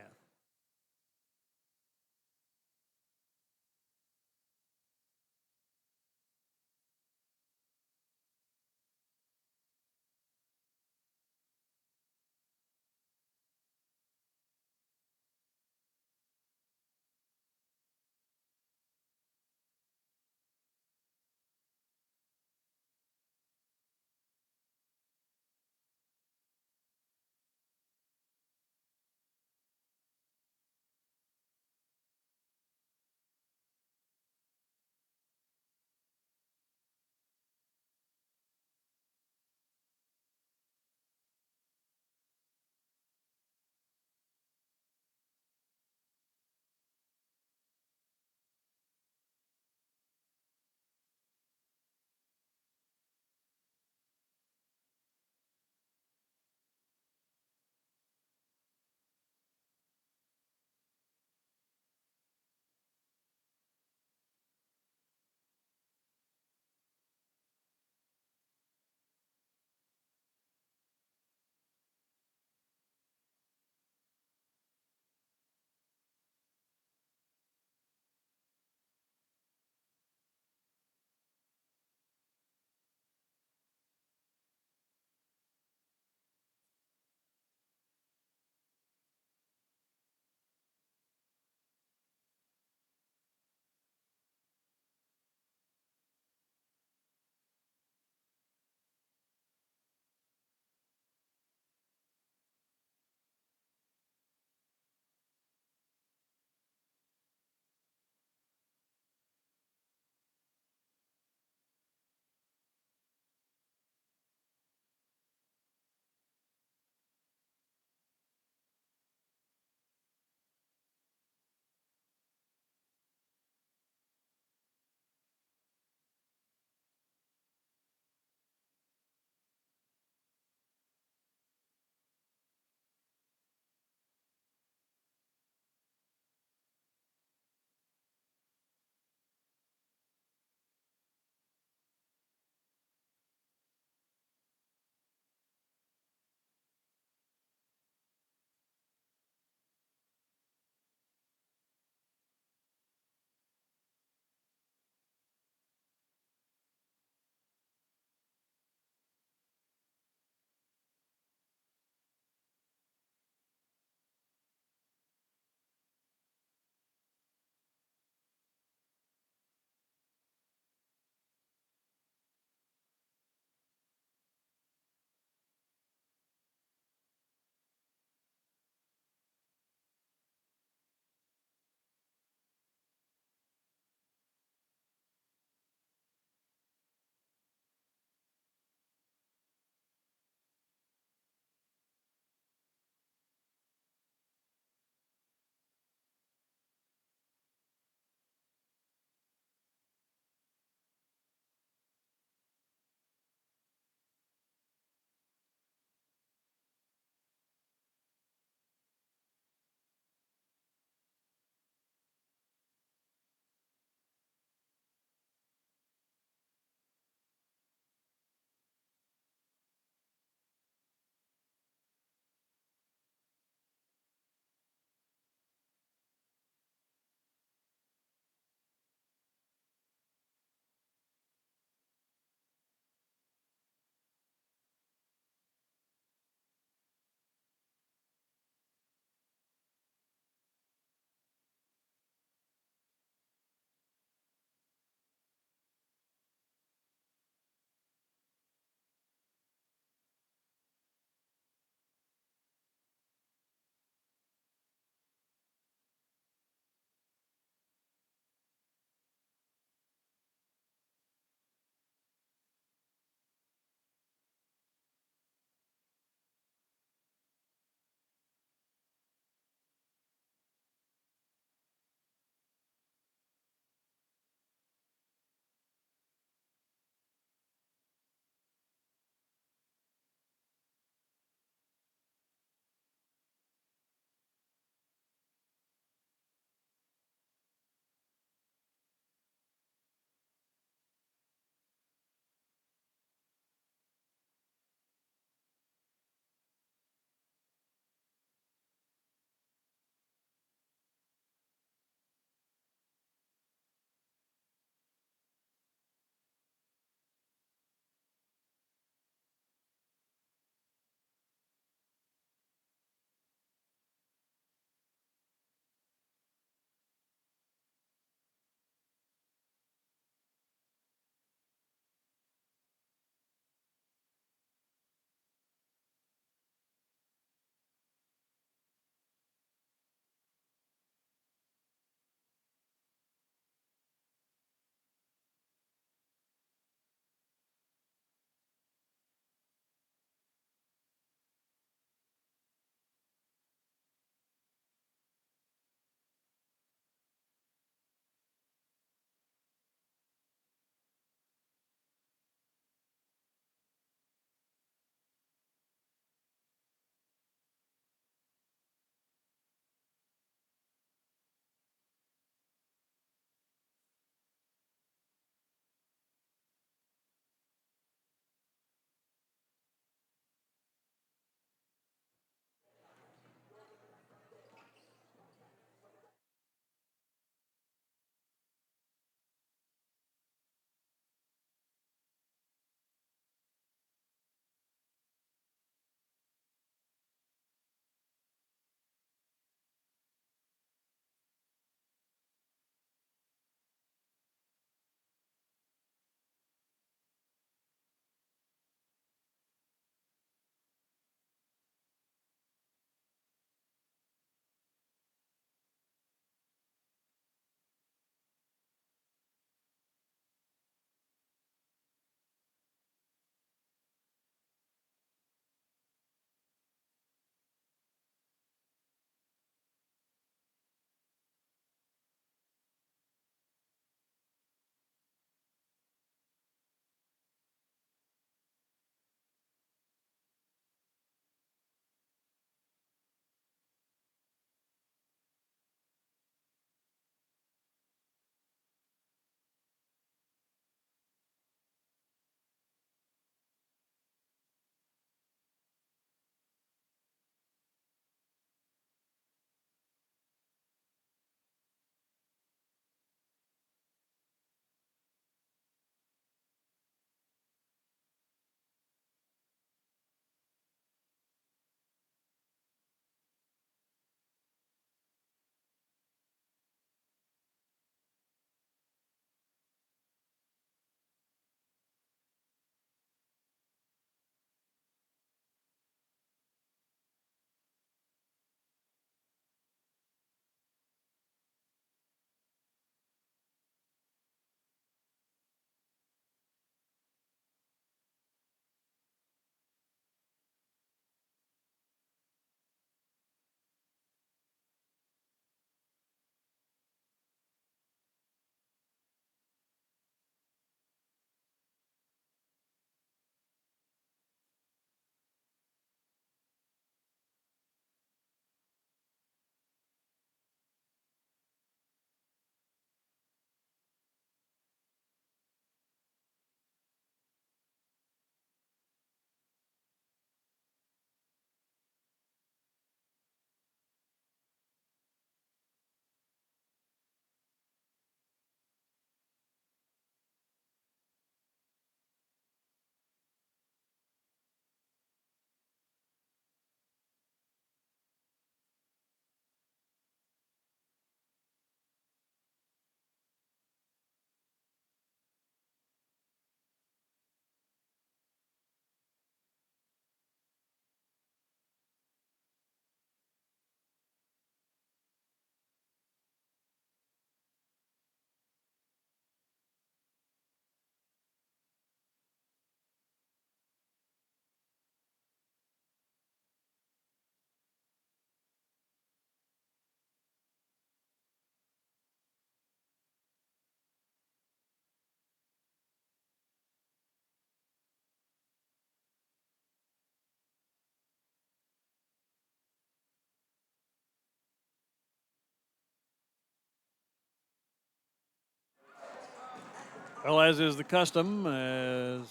Speaker 1: Well, as is the custom, as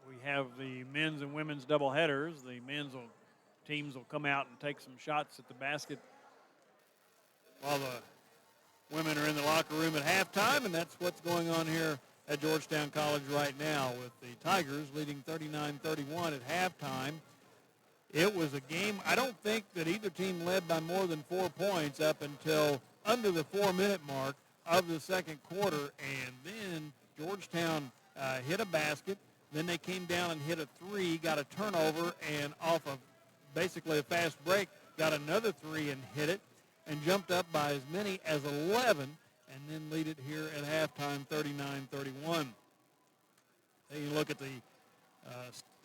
Speaker 1: we have the men's and women's doubleheaders, the teams will come out and take some shots at the basket while the women are in the locker room at halftime, and that's what's going on here at Georgetown College right now with the Tigers leading 39-31 at halftime. It was a game, I don't think that either team led by more than 4 points up until under the 4-minute mark of the second quarter, and then Georgetown hit a basket. Then they came down and hit a three, got a turnover, and off of basically a fast break, got another three and hit it, and jumped up by as many as 11, and then lead it here at halftime 39-31. Then you look at the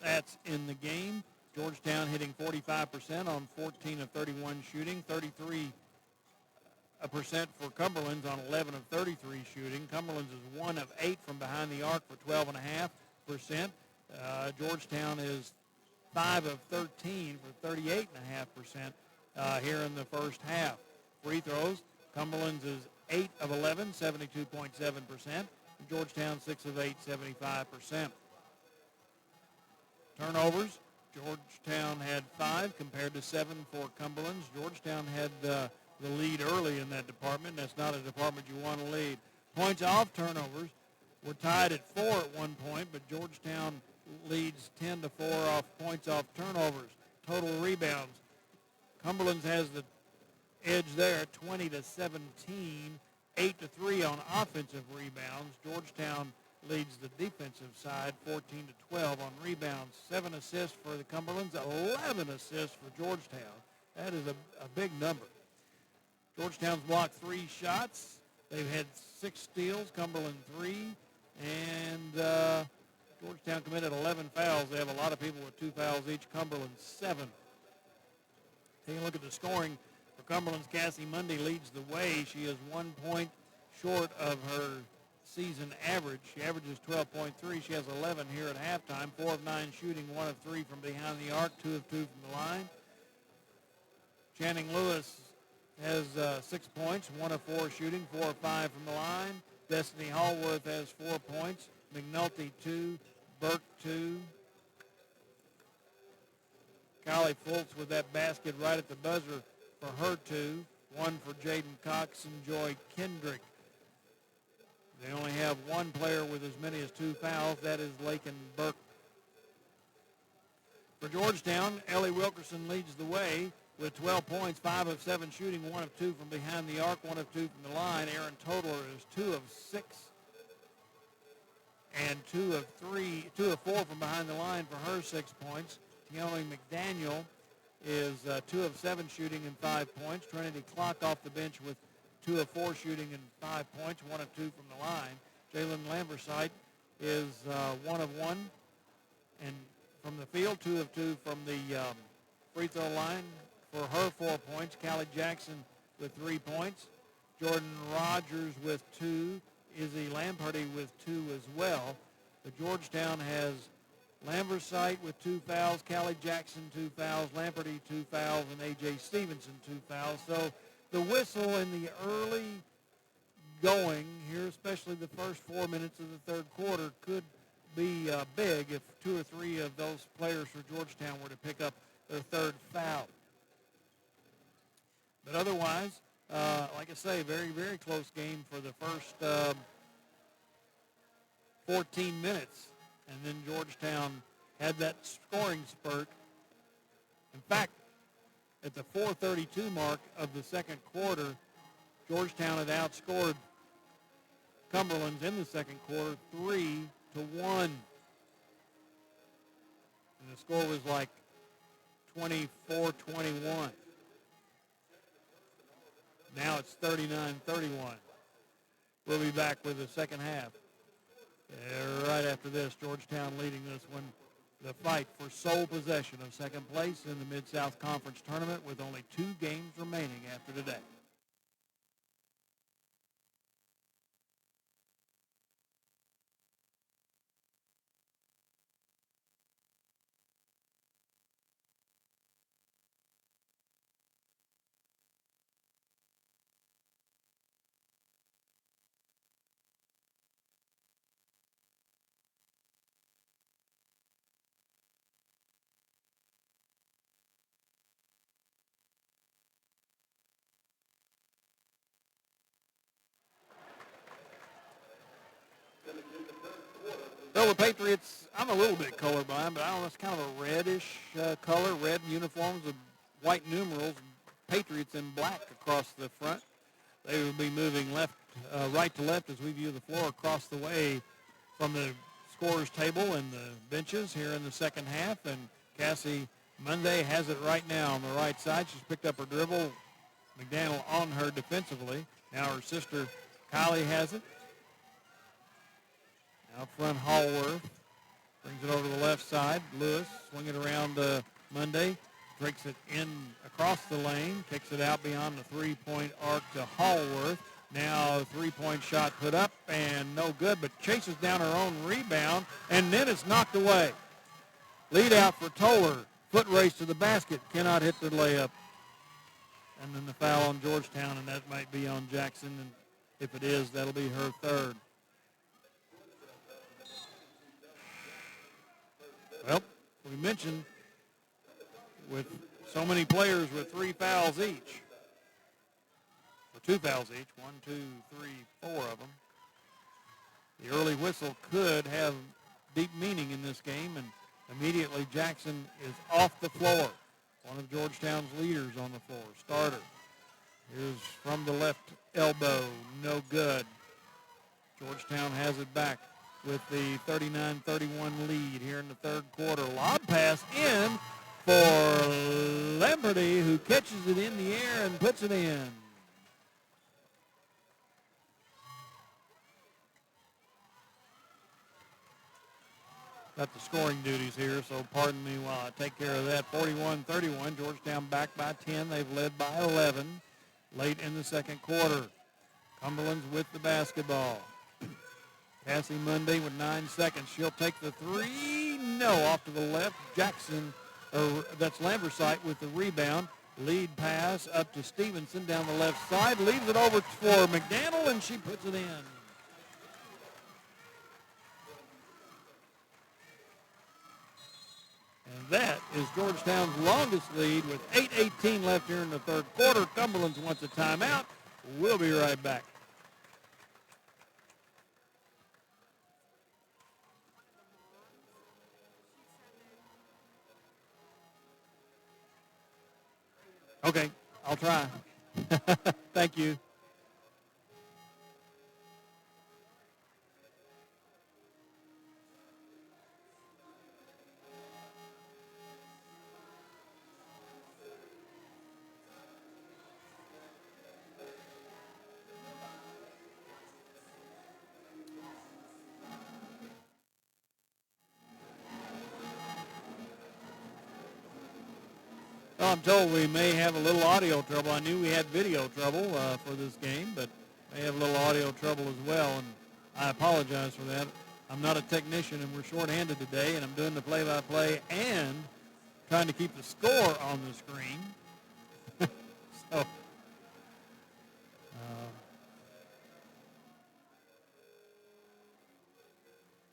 Speaker 1: stats in the game. Georgetown hitting 45% on 14 of 31 shooting, 33% for Cumberlands on 11 of 33 shooting. Cumberlands is 1 of 8 from behind the arc for 12.5%. Georgetown is 5 of 13 for 38.5% here in the first half. Free throws, Cumberlands is 8 of 11, 72.7%. Georgetown 6 of 8, 75%. Turnovers, Georgetown had 5 compared to 7 for Cumberlands. Georgetown had the lead early in that department. That's not a department you want to lead. Points off turnovers were tied at 4 at one point, but Georgetown leads 10-4 off points off turnovers. Total rebounds, Cumberlands has the edge there, 20-17, 8-3 on offensive rebounds. Georgetown leads the defensive side, 14-12 on rebounds. 7 assists for the Cumberlands, 11 assists for Georgetown. That is a big number. Georgetown's blocked 3 shots. They've had 6 steals, Cumberland 3, and Georgetown committed 11 fouls. They have a lot of people with 2 fouls each. Cumberland 7. Taking a look at the scoring for Cumberland's, Cassie Mundy leads the way. She is 1 point short of her season average. She averages 12.3. She has 11 here at halftime. 4 of 9 shooting, 1 of 3 from behind the arc, 2 of 2 from the line. Channing Lewis has 6 points, 1 of 4 shooting, 4 of 5 from the line. Destiny Hallworth has 4 points. McNulty 2, Burke 2. Callie Fultz with that basket right at the buzzer for her 2. 1 for Jaden Cox and Joy Kendrick. They only have 1 player with as many as 2 fouls. That is Lakin Burke. For Georgetown, Ellie Wilkerson leads the way with 12 points, 5 of 7 shooting, 1 of 2 from behind the arc, 1 of 2 from the line. Aaron Totler is 2 of 6 and 2 of 4 from behind the line for her 6 points. Tioni McDaniel is 2 of 7 shooting and 5 points. Trinity Clock off the bench with 2 of 4 shooting and 5 points, 1 of 2 from the line. Jalynn Landversicht is 1 of 1 and from the field, 2 of 2 from the free throw line. For her 4 points, Callie Jackson with 3 points. Jordan Rogers with 2. Izzy Lamperty with 2 as well. But Georgetown has Landversicht with 2 fouls, Callie Jackson 2 fouls, Lamperty 2 fouls, and A.J. Stevenson 2 fouls. So the whistle in the early going here, especially the first 4 minutes of the third quarter, could be big if 2 or 3 of those players for Georgetown were to pick up their third foul. But otherwise, like I say, very, very close game for the first 14 minutes. And then Georgetown had that scoring spurt. In fact, at the 4:32 mark of the second quarter, Georgetown had outscored Cumberlands in the second quarter 3-1. And the score was like 24-21. Now it's 39-31. We'll be back with the second half. Right after this, Georgetown leading this one, the fight for sole possession of second place in the Mid-South Conference Tournament with only 2 games remaining after today. the Patriots, I'm a little bit colorblind, but I don't know, it's kind of a reddish color, red uniforms with white numerals, Patriots in black across the front. They will be moving right to left as we view the floor across the way from the scorer's table and the benches here in the second half. And Cassie Monday has it right now on the right side. She's picked up her dribble. McDaniel on her defensively. Now her sister Callie has it. Out front, Hallworth brings it over to the left side. Lewis swing it around Monday. Breaks it in across the lane. Kicks it out beyond the three-point arc to Hallworth. Now a three-point shot put up and no good, but chases down her own rebound, and then it's knocked away. Lead out for Toller. Foot race to the basket. Cannot hit the layup. And then the foul on Georgetown, and that might be on Jackson. And if it is, that'll be her third. Well, we mentioned with so many players with 3 fouls each, or 2 fouls each, 1, 2, 3, 4 of them, the early whistle could have deep meaning in this game, and immediately Jackson is off the floor. One of Georgetown's leaders on the floor, starter. Here's from the left elbow, no good. Georgetown has it back with the 39-31 lead here in the third quarter. Lob pass in for Lamberty, who catches it in the air and puts it in. Got the scoring duties here, so pardon me while I take care of that. 41-31, Georgetown back by 10. They've led by 11 late in the second quarter. Cumberlands with the basketball. Cassie Monday with 9 seconds. She'll take the three. No, off to the left. Jackson, that's Landversicht with the rebound. Lead pass up to Stevenson down the left side. Leaves it over for McDaniel, and she puts it in. And that is Georgetown's longest lead with 8:18 left here in the third quarter. Cumberlands wants a timeout. We'll be right back. Okay, I'll try. Thank you. Well, I'm told we may have a little audio trouble. I knew we had video trouble for this game, but may have a little audio trouble as well, and I apologize for that. I'm not a technician, and we're shorthanded today, and I'm doing the play-by-play and trying to keep the score on the screen. So,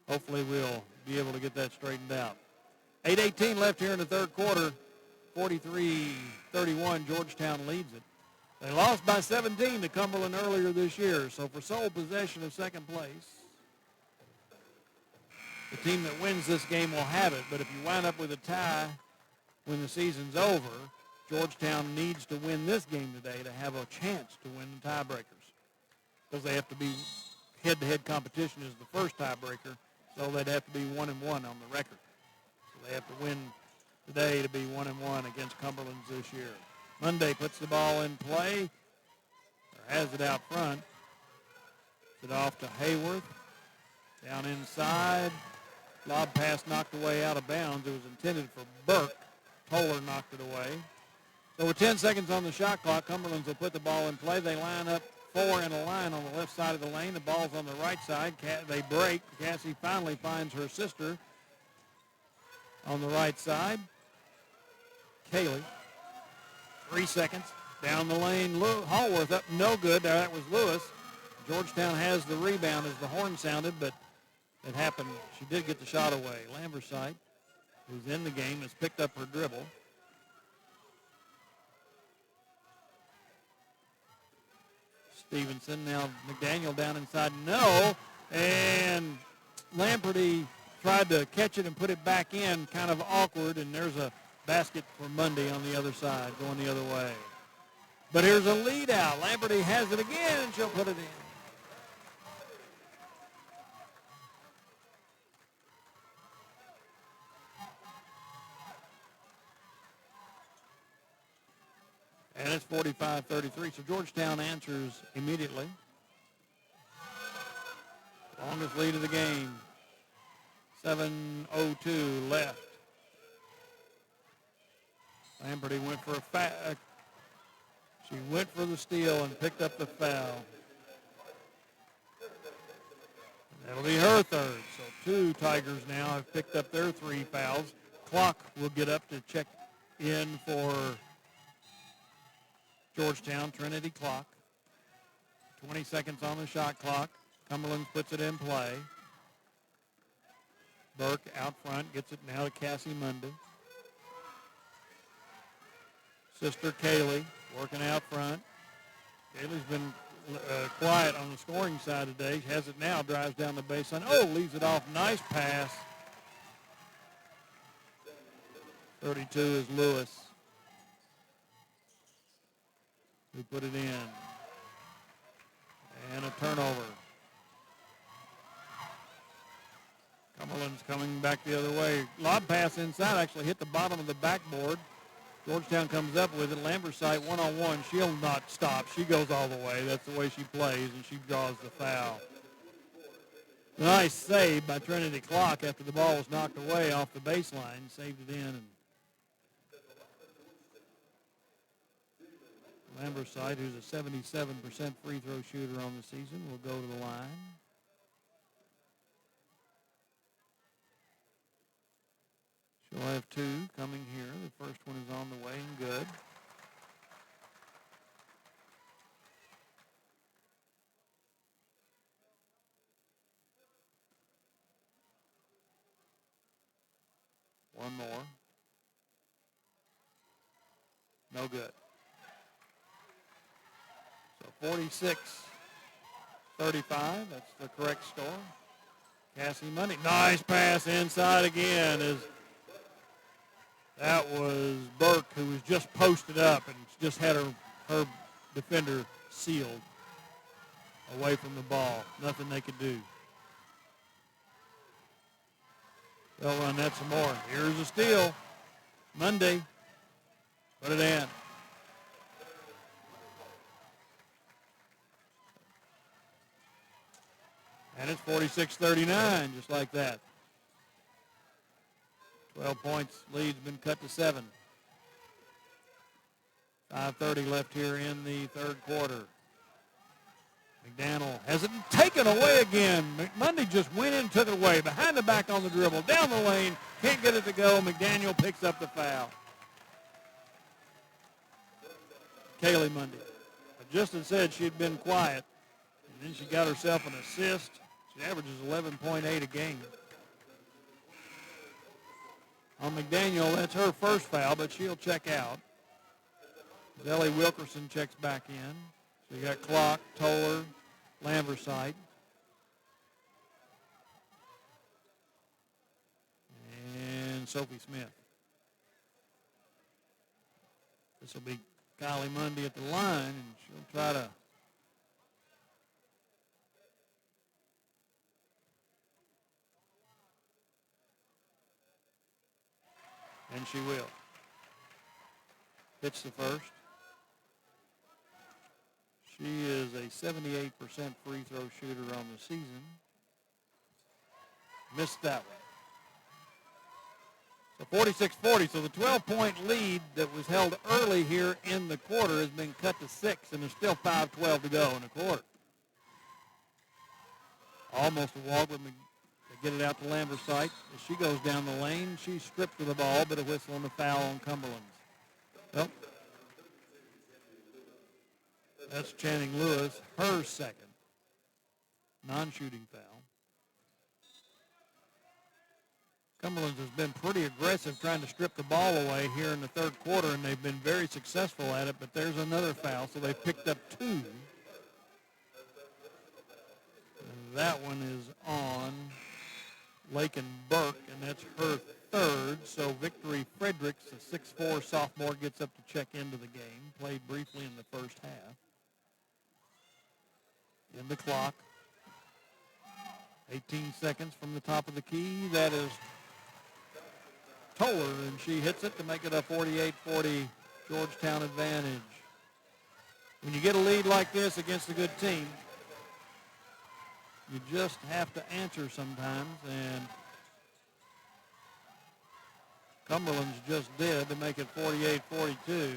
Speaker 1: hopefully we'll be able to get that straightened out. 8:18 left here in the third quarter. 43-31, Georgetown leads it. They lost by 17 to Cumberland earlier this year, so for sole possession of second place, the team that wins this game will have it. But if you wind up with a tie when the season's over, Georgetown needs to win this game today to have a chance to win the tiebreakers, because they have to be head-to-head competition is the first tiebreaker, so they'd have to be 1-1 on the record. So they have to win today to be 1-1 against Cumberlands this year. Monday puts the ball in play, or has it out front. It's it off to Hayworth. Down inside. Lob pass knocked away out of bounds. It was intended for Burke. Toller knocked it away. So with 10 seconds on the shot clock, Cumberlands will put the ball in play. They line up 4 in a line on the left side of the lane. The ball's on the right side. They break. Cassie finally finds her sister on the right side. Callie. 3 seconds. Down the lane. Hallworth up. No good. That was Lewis. Georgetown has the rebound as the horn sounded, but it happened. She did get the shot away. Landversicht, who's in the game, has picked up her dribble. Stevenson. Now McDaniel down inside. No. And Lamperty tried to catch it and put it back in, kind of awkward, and there's a basket for Monday on the other side, going the other way. But here's a lead out. Lamberty has it again, and she'll put it in. And it's 45-33, so Georgetown answers immediately. Longest lead of the game. 7:02 left. Lamberty went for a she went for the steal and picked up the foul. That'll be her third. So 2 Tigers now have picked up their 3 fouls. Clock will get up to check in for Georgetown, Trinity clock. 20 seconds on the shot clock. Cumberlands puts it in play. Burke out front, gets it now to Cassie Mundy. Sister Callie working out front. Kaylee's been quiet on the scoring side today. She has it now, drives down the baseline. Oh, leaves it off. Nice pass. 32 is Lewis, who put it in. And a turnover. Cumberland's coming back the other way. Lob pass inside, actually hit the bottom of the backboard. Georgetown comes up with it. Landversicht one-on-one. She'll not stop. She goes all the way. That's the way she plays, and she draws the foul. Nice save by Trinity Clock after the ball was knocked away off the baseline. Saved it in. And Landversicht, who's a 77% free throw shooter on the season, will go to the line. She'll have 2 coming here. The first one is on the way and good. One more. No good. So 46-35. That's the correct score. Cassie Mundy. Nice pass inside again. That was Burke, who was just posted up and just had her defender sealed away from the ball. Nothing they could do. They'll run that some more. Here's a steal. Monday. Put it in. And it's 46-39, just like that. 12 points. Lead's been cut to 7. 5:30 left here in the third quarter. McDaniel has it taken away again. Mundy just went in and took it away. Behind the back on the dribble. Down the lane. Can't get it to go. McDaniel picks up the foul. Callie Mundy. I just had said she'd been quiet. And then she got herself an assist. She averages 11.8 a game. On McDaniel, that's her first foul, but she'll check out. Shelbi Wilson checks back in. So you got Clock, Toller, Landversicht. And Sophie Smith. This will be Callie Mundy at the line, and she'll try to and she will. Hits the first. She is a 78% free throw shooter on the season. Missed that one. So 46-40. So the 12-point lead that was held early here in the quarter has been cut to 6, and there's still 5:12 to go in the quarter. Almost a walk, but they get it out to Landversicht. As she goes down the lane, she's stripped of the ball, but a whistle on the foul on Cumberlands. Well, that's Channing Lewis, her second non-shooting foul. Cumberlands has been pretty aggressive trying to strip the ball away here in the third quarter, and they've been very successful at it, but there's another foul, so they picked up 2. And that one is on Lakin Burke, and that's her third. So Victory Fredericks, a 6'4 sophomore, gets up to check into the game. Played briefly in the first half. In the clock. 18 seconds from the top of the key. That is Toller, and she hits it to make it a 48-40 Georgetown advantage. When you get a lead like this against a good team, you just have to answer sometimes, and Cumberlands just did to make it 48-42.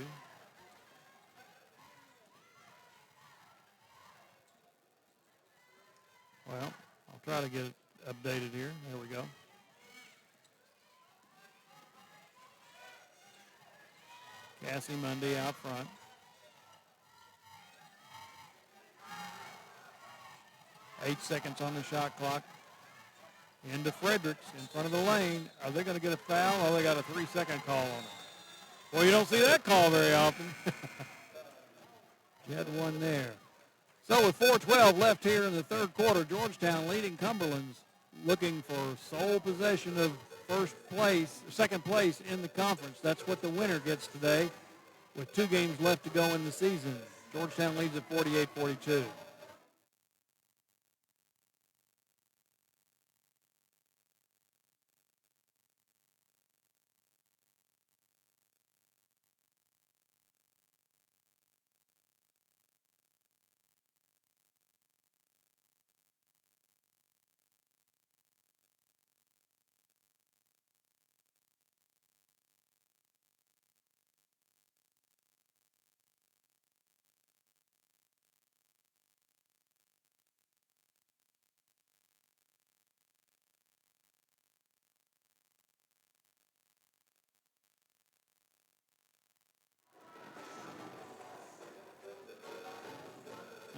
Speaker 1: Well, I'll try to get it updated here. There we go. Cassie Mundy out front. Eight seconds on the shot clock. Into Fredericks in front of the lane. Are they going to get a foul? Oh, they got a 3-second call on it. Well, you don't see that call very often. You had one there. So with 4:12 left here in the third quarter, Georgetown leading Cumberlands, looking for sole possession of second place in the conference. That's what the winner gets today with 2 games left to go in the season. Georgetown leads at 48-42.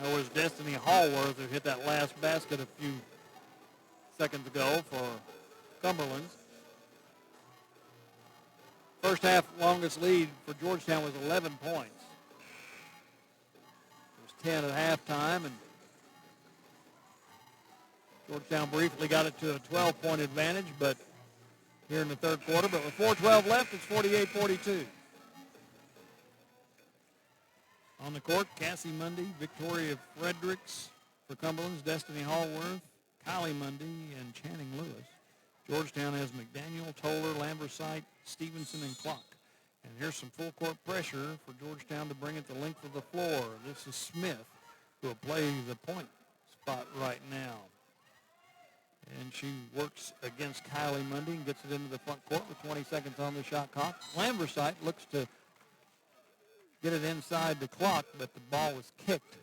Speaker 1: That was Destiny Hallworth who hit that last basket a few seconds ago for Cumberlands. First half longest lead for Georgetown was 11 points. It was 10 at halftime, and Georgetown briefly got it to a 12-point advantage, but here in the third quarter. But with 4:12 left, it's 48-42. On the court, Cassie Mundy, Victoria Fredericks for Cumberlands, Destiny Hallworth, Callie Mundy, and Channing Lewis. Georgetown has McDaniel, Toller, Landversicht, Stevenson, and Clark. And here's some full court pressure for Georgetown to bring it the length of the floor. This is Smith, who will play the point spot right now. And she works against Callie Mundy and gets it into the front court with 20 seconds on the shot clock. Landversicht looks to get it inside the clock, but the ball was kicked.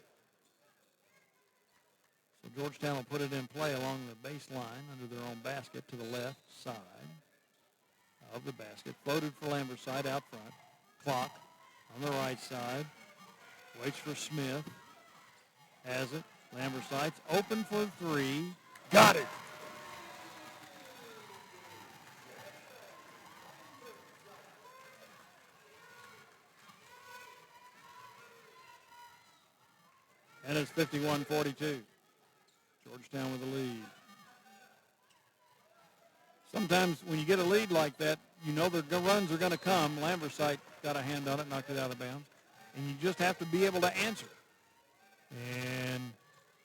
Speaker 1: So Georgetown will put it in play along the baseline under their own basket to the left side of the basket. Floated for Landversicht out front. Clock on the right side. Waits for Smith. Has it. Landversicht's open for 3. Got it. And it's 51-42. Georgetown with the lead. Sometimes when you get a lead like that, you know the runs are going to come. Landversicht got a hand on it, knocked it out of bounds. And you just have to be able to answer. And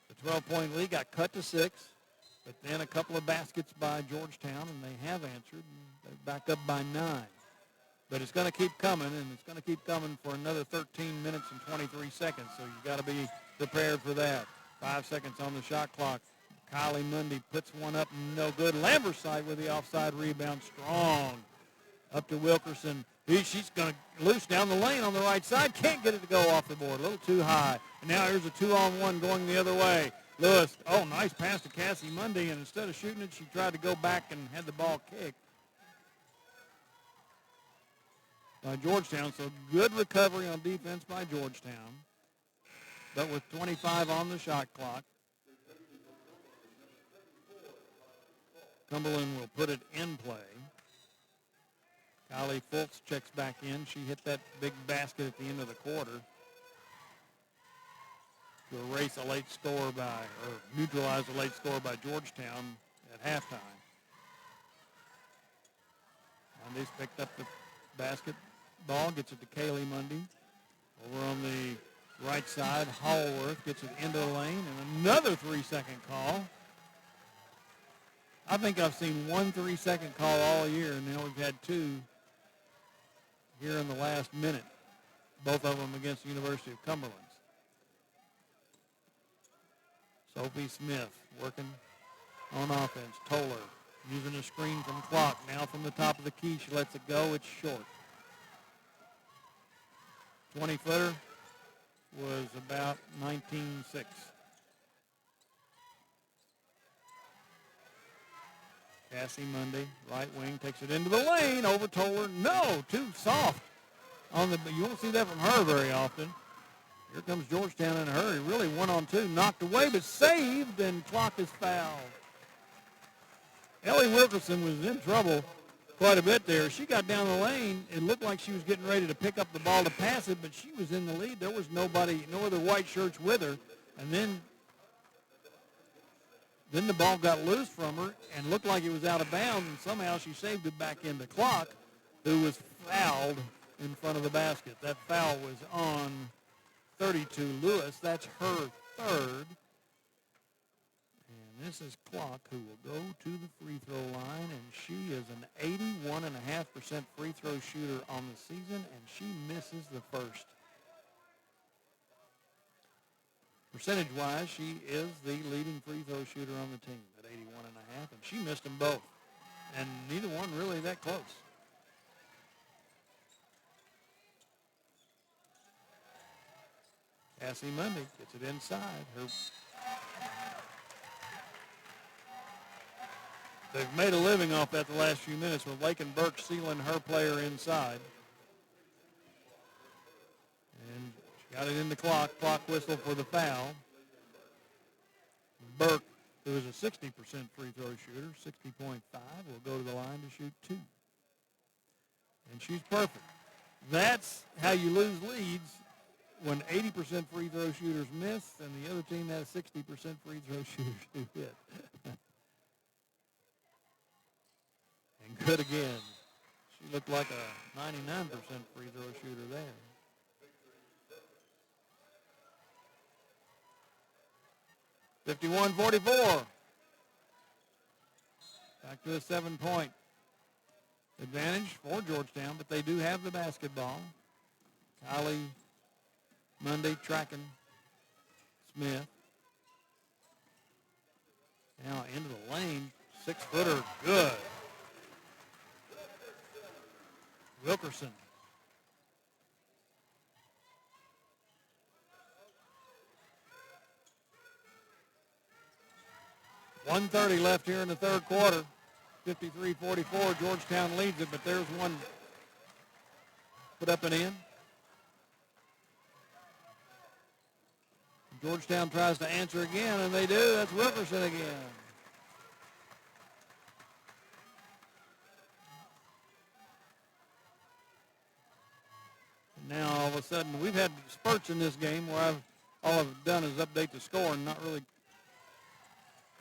Speaker 1: the 12-point lead got cut to 6. But then a couple of baskets by Georgetown, and they have answered. And they're back up by 9. But it's going to keep coming, and it's going to keep coming for another 13 minutes and 23 seconds. So you got to be prepared for that. 5 seconds on the shot clock. Callie Mundy puts one up, no good. Landversicht with the offside rebound, strong. Up to Wilkerson. She's going to loose down the lane on the right side. Can't get it to go off the board. A little too high. And now here's a 2-on-1 going the other way. Lewis, nice pass to Cassie Mundy, and instead of shooting it, she tried to go back and had the ball kicked by Georgetown. So good recovery on defense by Georgetown. But with 25 on the shot clock, Cumberland will put it in play. Kylie Fultz checks back in. She hit that big basket at the end of the quarter to neutralize a late score by Georgetown at halftime. Monday's picked up the basketball, gets it to Callie Monday. Over on the right side, Hallworth gets it into the lane, and another 3-second call. I think I've seen one 3-second call all year, and now we've had two here in the last minute, both of them against the University of Cumberlands. Sophie Smith working on offense. Toller using a screen from Clock. Now from the top of the key, she lets it go. It's short. 20-footer was about 19.6. Cassie Monday, right wing, takes it into the lane. Over Toller. No, too soft. You won't see that from her very often. Here comes Georgetown in a hurry. Really 1-on-2. Knocked away, but saved, and Clock is fouled. Ellie Wilkerson was in trouble quite a bit there. She got down the lane. It looked like she was getting ready to pick up the ball to pass it, but she was in the lead. There was nobody, no other white shirts with her. And then the ball got loose from her and looked like it was out of bounds, and somehow she saved it back into Clock, who was fouled in front of the basket. That foul was on 32 Lewis. That's her third. And this is Clock, who will go to the free throw line, and she is an 81.5% free throw shooter on the season, and she misses the first. Percentage-wise, she is the leading free throw shooter on the team at 81.5, and she missed them both, and neither one really that close. Cassie Monday gets it inside. They've made a living off that the last few minutes with Lakin Burke sealing her player inside. And she got it in the clock. Clock whistle for the foul. Burke, who is a 60% free throw shooter, 60.5, will go to the line to shoot 2. And she's perfect. That's how you lose leads. When 80% free throw shooters miss and the other team has 60% free throw shooters who hit. And good again. She looked like a 99% free throw shooter there. (51-44). Back to a 7-point advantage for Georgetown, but they do have the basketball. Callie Monday tracking Smith. Now into the lane. 6-footer, good. Wilkerson. .130 left here in the third quarter. 53-44. Georgetown leads it, but there's one put up and in. Georgetown tries to answer again, and they do. That's Wilkerson again. And now all of a sudden, we've had spurts in this game where all I've done is update the score and not really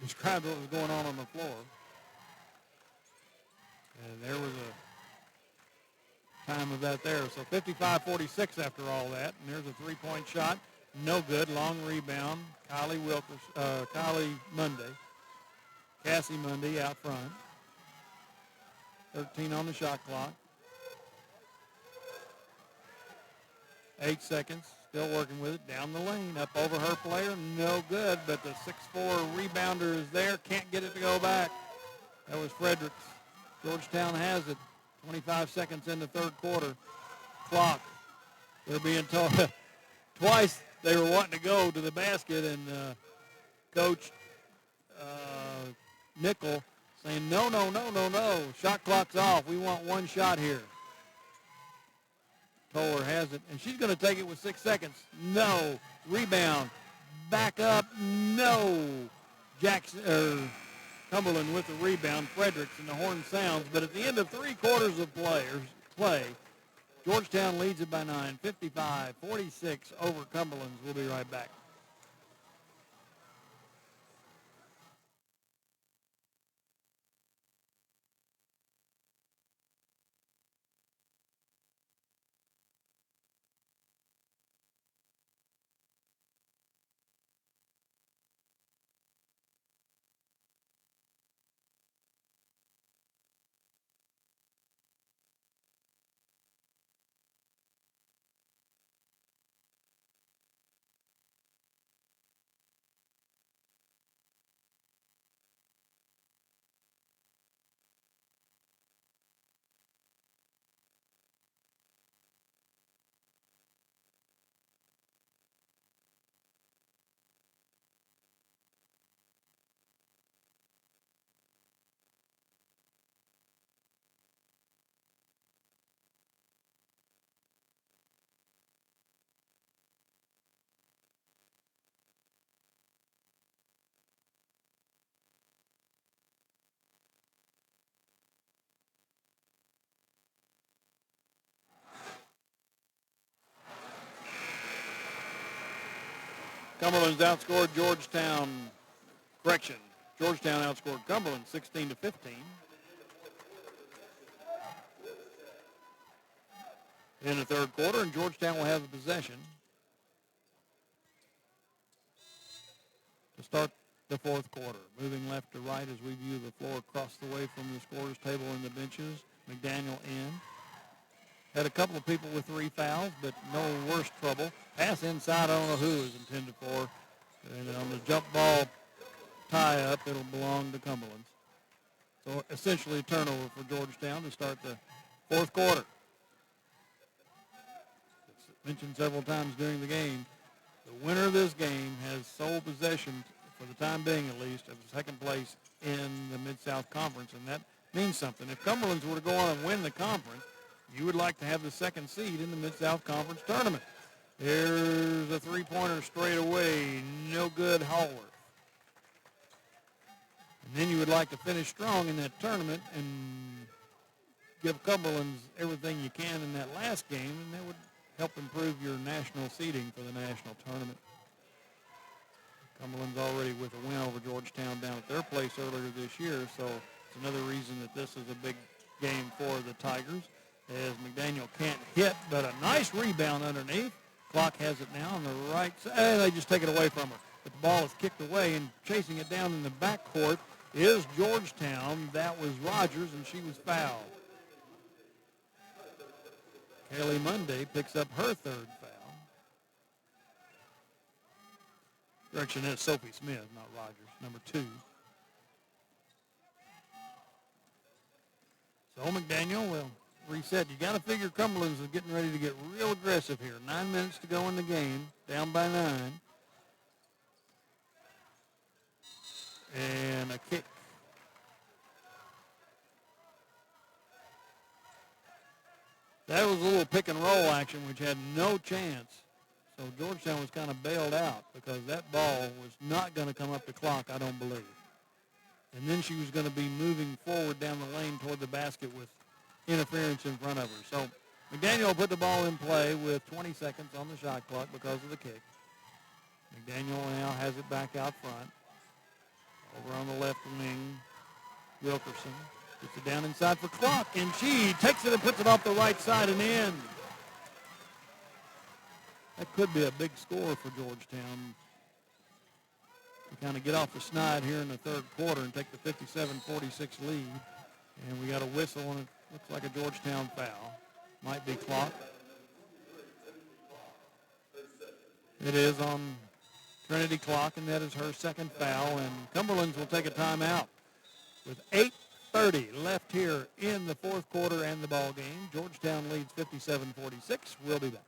Speaker 1: describe what was going on the floor. And there was a time of that there. So 55-46 after all that. And there's a three-point shot. No good. Long rebound. Callie Monday. Cassie Monday out front. 13 on the shot clock. 8 seconds. Still working with it. Down the lane. Up over her player. No good. But the 6'4 rebounder is there. Can't get it to go back. That was Fredericks. Georgetown has it. 25 seconds in the third quarter. Clock. They're being told twice they were wanting to go to the basket, and Coach Nickel saying, no. Shot clock's off. We want one shot here. Toller has it, and she's going to take it with 6 seconds. No. Rebound. Back up. No. Cumberland with the rebound. Fredericks, and the horn sounds. But at the end of 3 quarters of play, Georgetown leads it by 9, 55-46 over Cumberlands. We'll be right back. Cumberlands outscored Georgetown. Correction. Georgetown outscored Cumberland 16-15. In the third quarter, and Georgetown will have the possession to start the fourth quarter. Moving left to right as we view the floor across the way from the scorer's table and the benches. McDaniel in. Had a couple of people with 3 fouls, but no worse trouble. Pass inside, I don't know who it was intended for. And on the jump ball tie-up, it'll belong to Cumberlands. So essentially a turnover for Georgetown to start the fourth quarter. It's mentioned several times during the game, the winner of this game has sole possession, for the time being at least, of second place in the Mid-South Conference, and that means something. If Cumberlands were to go on and win the conference, you would like to have the second seed in the Mid-South Conference tournament. There's a three-pointer straight away, no good, Hallworth. And then you would like to finish strong in that tournament and give Cumberlands everything you can in that last game, and that would help improve your national seeding for the national tournament. Cumberland's already with a win over Georgetown down at their place earlier this year, so it's another reason that this is a big game for the Tigers, as McDaniel can't hit, but a nice rebound underneath. Clock has it now on the right side. They just take it away from her. But the ball is kicked away, and chasing it down in the backcourt is Georgetown. That was Rogers, and she was fouled. Callie Monday picks up her third foul. Correction, is Sophie Smith, not Rogers, number 2. So McDaniel will reset. You got to figure Cumberlands is getting ready to get real aggressive here. 9 minutes to go in the game, down by 9. And a kick. That was a little pick and roll action, which had no chance. So Georgetown was kind of bailed out because that ball was not going to come up the clock, I don't believe. And then she was going to be moving forward down the lane toward the basket with interference in front of her. So McDaniel put the ball in play with 20 seconds on the shot clock because of the kick. McDaniel now has it back out front. Over on the left wing, Wilkerson gets it down inside for Clock, and she takes it and puts it off the right side and in. That could be a big score for Georgetown. To kind of get off the snide here in the third quarter and take the 57-46 lead. And we got a whistle, and it looks like a Georgetown foul. Might be Clock. It is on Trinity Clock, and that is her second foul. And Cumberlands will take a timeout with 8:30 left here in the fourth quarter and the ball game. Georgetown leads 57-46. We'll be back.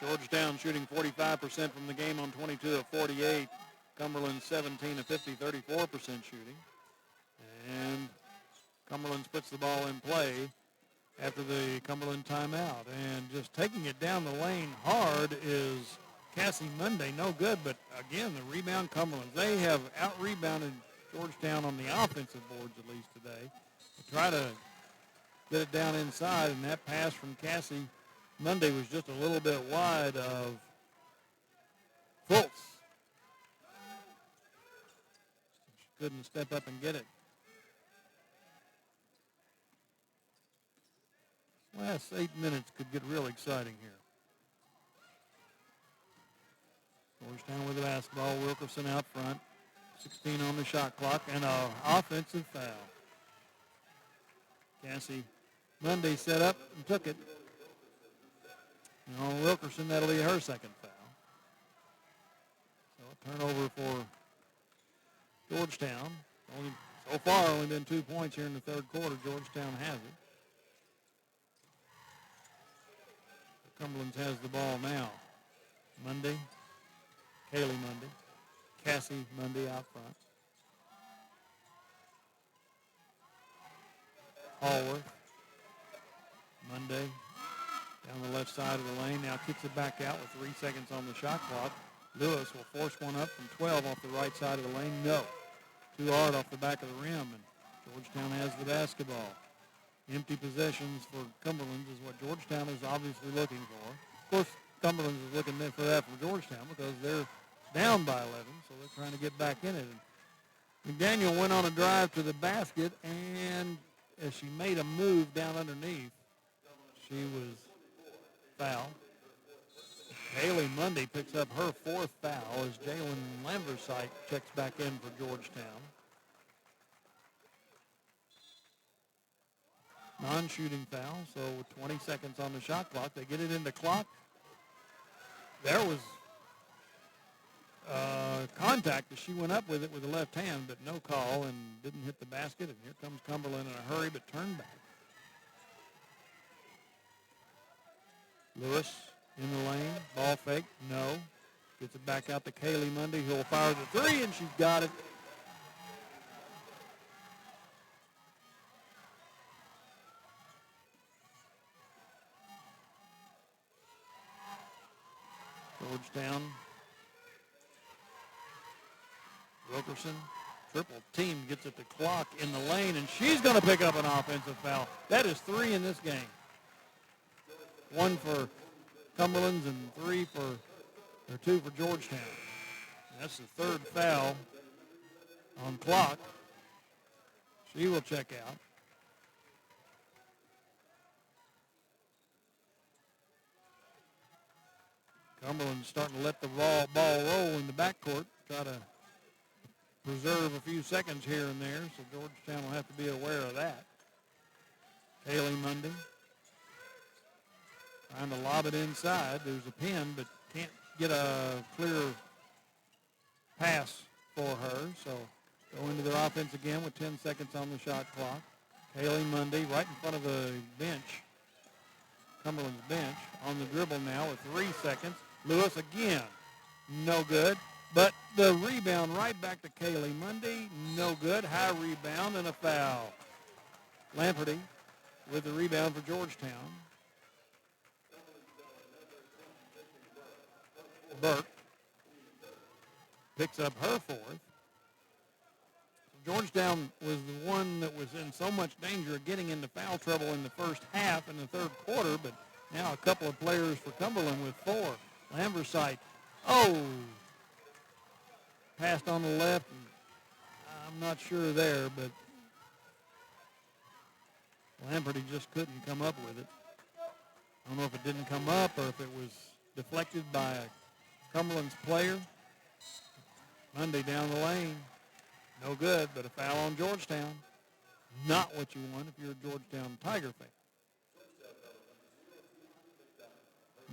Speaker 1: Georgetown shooting 45% from the game on 22 of 48. Cumberland 17 of 50, 34% shooting. And Cumberland puts the ball in play after the Cumberland timeout. And just taking it down the lane hard is Cassie Monday, no good, but again, the rebound Cumberlands. They have out-rebounded Georgetown on the offensive boards at least today. They try to get it down inside, and that pass from Cassie Monday was just a little bit wide of Fultz. She couldn't step up and get it. Last 8 minutes could get real exciting here. Georgetown with the basketball. Wilkerson out front. 16 on the shot clock and an offensive foul. Cassie Monday set up and took it. And on Wilkerson, that'll be her second foul. So a turnover for Georgetown. So far, only been 2 points here in the third quarter. Georgetown has it. Cumberlands has the ball now. Monday, Callie Monday, Cassie Monday out front. Hallworth, Monday down the left side of the lane. Now kicks it back out with 3 seconds on the shot clock. Lewis will force one up from 12 off the right side of the lane. No. Too hard off the back of the rim, and Georgetown has the basketball. Empty possessions for Cumberlands is what Georgetown is obviously looking for. Of course, Cumberlands is looking for that for Georgetown because they're down by 11, so they're trying to get back in it. And McDaniel went on a drive to the basket, and as she made a move down underneath, she was fouled. Haley Monday picks up her fourth foul as Jalynn Landversicht checks back in for Georgetown. Non-shooting foul, so with 20 seconds on the shot clock, they get it into clock. There was contact as she went up with it with the left hand, but no call and didn't hit the basket. And here comes Cumberland in a hurry, but turned back. Lewis in the lane, ball fake, no. Gets it back out to Callie Monday, who'll fire the three, and she's got it. Georgetown. Wilkerson, triple team, gets it to clock in the lane, and she's going to pick up an offensive foul. That is 3 in this game. 1 for Cumberlands and 2 for Georgetown. And that's the third foul on clock. She will check out. Cumberland's starting to let the ball roll in the backcourt, try to preserve a few seconds here and there, so Georgetown will have to be aware of that. Haley Monday trying to lob it inside. There's a pin, but can't get a clear pass for her, so go into their offense again with 10 seconds on the shot clock. Haley Monday right in front of the bench, Cumberland's bench, on the dribble now with 3 seconds. Lewis again, no good. But the rebound right back to Callie Monday, no good. High rebound and a foul. Lamperty with the rebound for Georgetown. Burke picks up her fourth. Georgetown was the one that was in so much danger of getting into foul trouble in the first half in the third quarter, but now a couple of players for Cumberland with 4. Landversicht, passed on the left, and I'm not sure there, but Lamperty just couldn't come up with it. I don't know if it didn't come up or if it was deflected by a Cumberland's player. Monday down the lane, no good, but a foul on Georgetown. Not what you want if you're a Georgetown Tiger fan.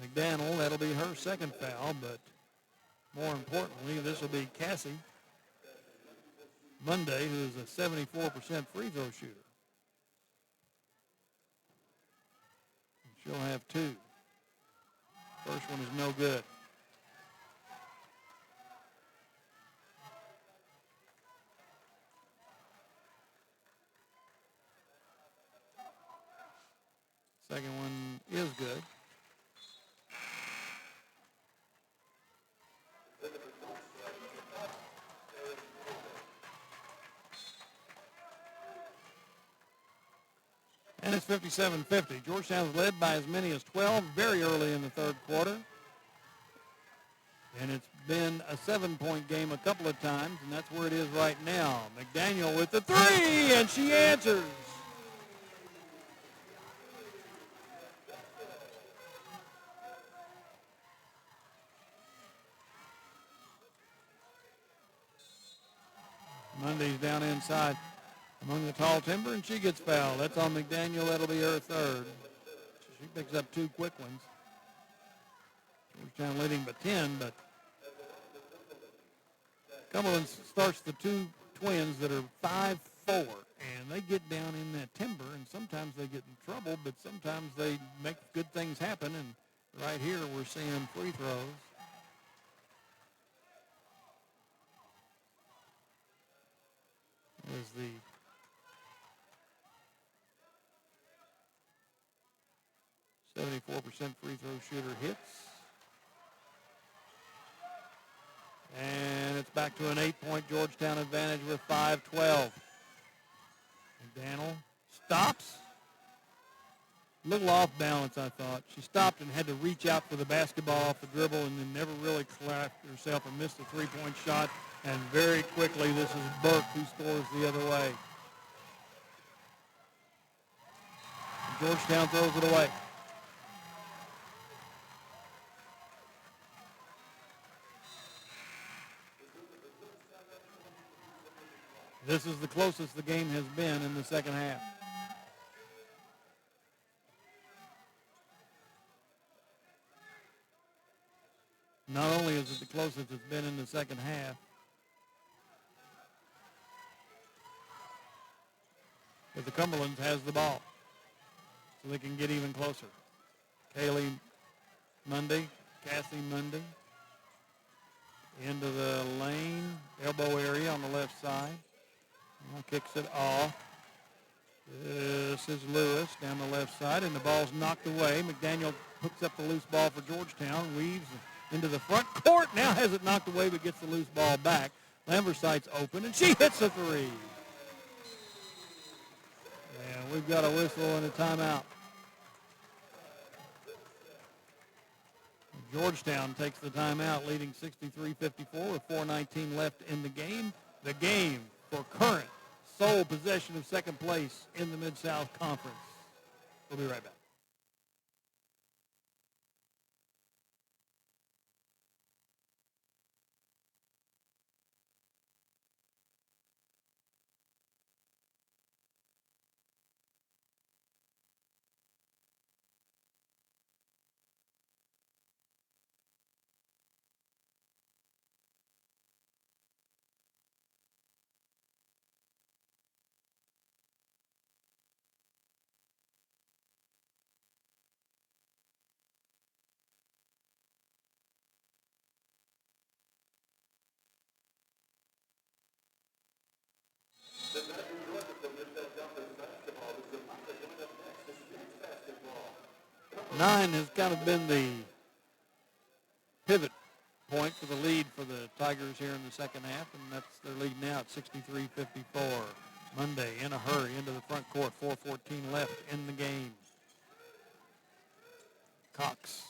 Speaker 1: McDaniel, that'll be her second foul, but more importantly, this will be Cassie Monday, who's a 74% free throw shooter. She'll have 2. First one is no good. Second one is good. And it's 57-50. Georgetown's led by as many as 12 very early in the third quarter. And it's been a 7-point game a couple of times, and that's where it is right now. McDaniel with the three, and she answers. Monday's down inside among the tall timber, and she gets fouled. That's on McDaniel. That'll be her third. She picks up two quick ones. Georgetown leading by 10, but Cumberlands starts the two twins that are 5'4", and they get down in that timber, and sometimes they get in trouble, but sometimes they make good things happen, and right here we're seeing free throws. As the .74% free throw shooter hits. And it's back to an 8-point Georgetown advantage with 5:12. McDaniel stops. A little off balance, I thought. She stopped and had to reach out for the basketball off the dribble and then never really collapsed herself and missed a three-point shot. And very quickly, this is Burke who scores the other way. Georgetown throws it away. This is the closest the game has been in the second half. Not only is it the closest it's been in the second half, but the Cumberlands has the ball, so they can get even closer. Callie Monday, Cassie Monday, into the lane, elbow area on the left side. Now kicks it off. This is Lewis down the left side, and the ball's knocked away. McDaniel hooks up the loose ball for Georgetown, weaves into the front court. Now has it knocked away, but gets the loose ball back. Landversicht's open, and she hits a three. And we've got a whistle and a timeout. Georgetown takes the timeout, leading 63-54 with 4:19 left in the game. The game for current sole possession of second place in the Mid-South Conference. We'll be right back. Nine has kind of been the pivot point for the lead for the Tigers here in the second half, and that's their lead now at 63-54. Monday in a hurry into the front court, 4:14 left in the game. Cox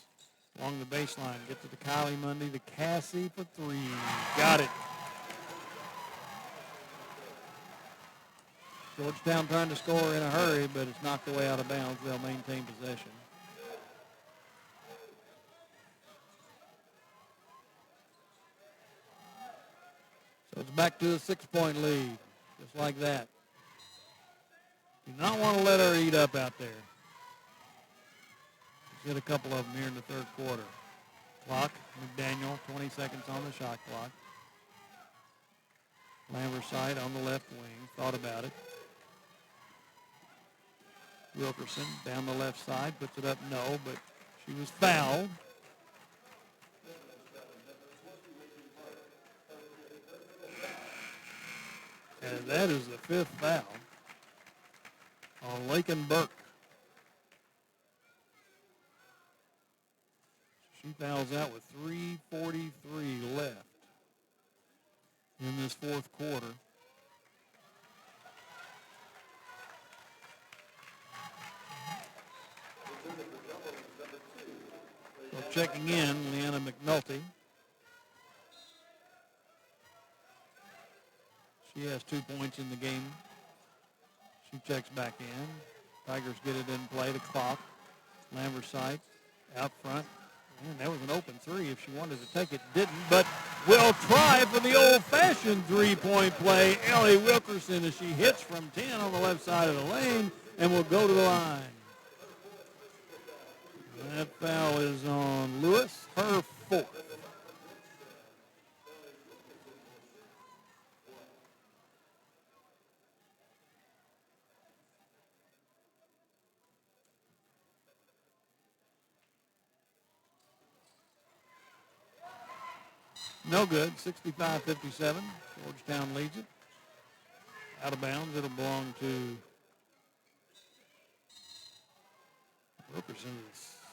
Speaker 1: along the baseline, gets it to Callie Monday, to Cassie for three. Got it. Georgetown trying to score in a hurry, but it's knocked away out of bounds. They'll maintain possession. So it's back to a 6-point lead, just like that. Do not want to let her eat up out there. She's hit a couple of them here in the third quarter. Clock, McDaniel, 20 seconds on the shot clock. Landversicht on the left wing, thought about it. Wilkerson down the left side, puts it up, no, but she was fouled. And that is the fifth foul on Lakin Burke. She fouls out with 3:43 left in this fourth quarter. checking in, Leanna McNulty. She has 2 points in the game. She checks back in. Tigers get it in play. The clock. Landversicht out front. Man, that was an open three. If she wanted to take it, didn't. But will try for the old-fashioned three-point play. Ellie Wilkerson as she hits from 10 on the left side of the lane and will go to the line. That foul is on Lewis, her fourth. No good, 65-57. Georgetown leads it. Out of bounds, it'll belong to Wilkerson,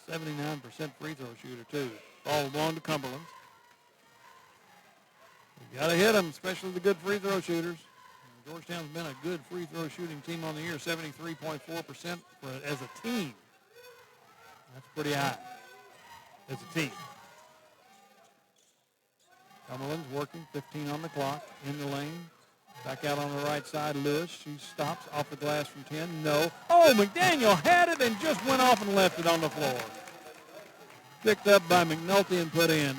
Speaker 1: 79% free throw shooter, too. Ball will belong to Cumberlands. You got to hit them, especially the good free throw shooters. Georgetown's been a good free throw shooting team on the year, 73.4% as a team. That's pretty high as a team. Cumberland's working, 15 on the clock, in the lane. Back out on the right side, Lewis. She stops off the glass from 10. No. Oh, McDaniel had it and just went off and left it on the floor. Picked up by McNulty and put in.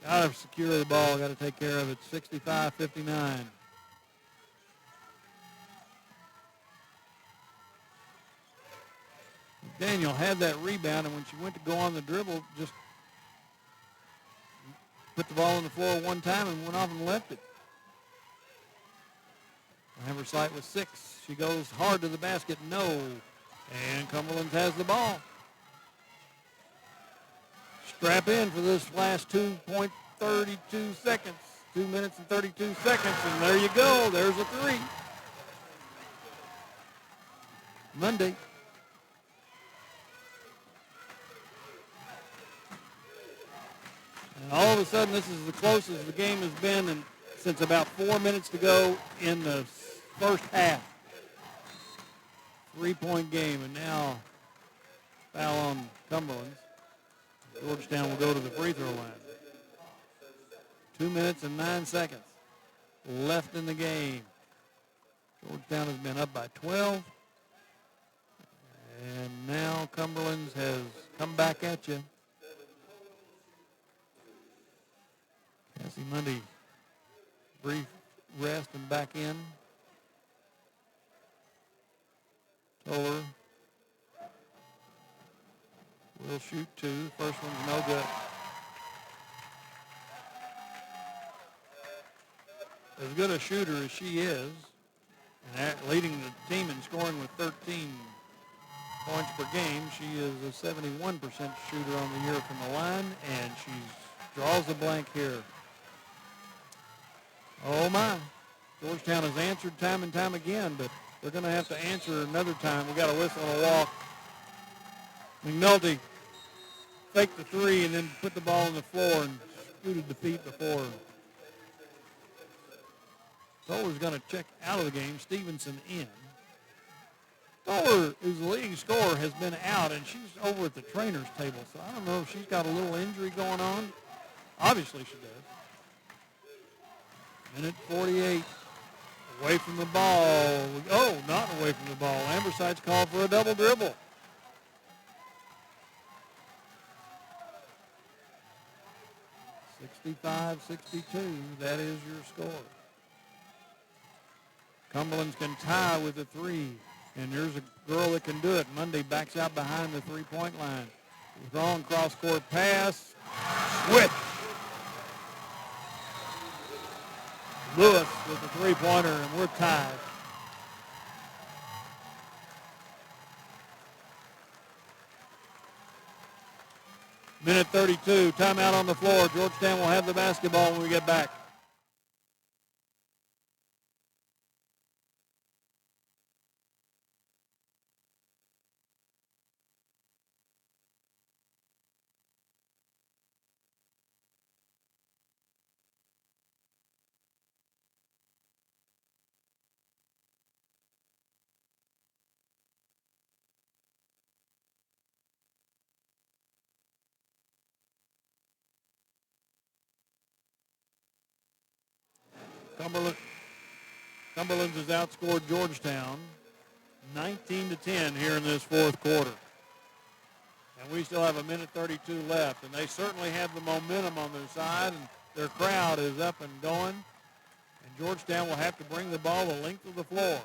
Speaker 1: Got to secure the ball. Got to take care of it. 65-59. McDaniel had that rebound, and when she went to go on the dribble, just put the ball on the floor one time and went off and left it. Landversicht with 6. She goes hard to the basket. No. And Cumberlands has the ball. Strap in for this last 2.32 seconds. 2 minutes and 32 seconds. And there you go. There's a three. Monday. And all of a sudden, this is the closest the game has been since about 4 minutes to go in the first half. 3-point game, and now foul on Cumberlands. Georgetown will go to the free throw line. 2 minutes and 9 seconds left in the game. Georgetown has been up by 12. And now Cumberlands has come back at you. Cassie Mundy, brief rest and back in. Toller will shoot two. First one's no good. As good a shooter as she is, and leading the team in scoring with 13 points per game, she is a 71% shooter on the year from the line, and she draws the blank here. Oh, my. Georgetown has answered time and time again, but they're going to have to answer another time. We got a whistle and a walk. McNulty faked the three and then put the ball on the floor and scooted the feet before. Toller's going to check out of the game. Stevenson in. Toller, who's the leading scorer, has been out, and she's over at the trainer's table, so I don't know if she's got a little injury going on. Obviously she does. Minute 48. Away from the ball. Oh, not away from the ball. Landversicht's called for a double dribble. (65-62). That is your score. Cumberlands can tie with a three. And there's a girl that can do it. Monday backs out behind the three-point line. Wrong cross-court pass. Switch. Lewis with the three-pointer, and we're tied. Minute 32, timeout on the floor. Georgetown will have the basketball when we get back. Cumberlands has outscored Georgetown 19-10 here in this fourth quarter. And we still have 1:32 left, and they certainly have the momentum on their side, and their crowd is up and going. And Georgetown will have to bring the ball the length of the floor.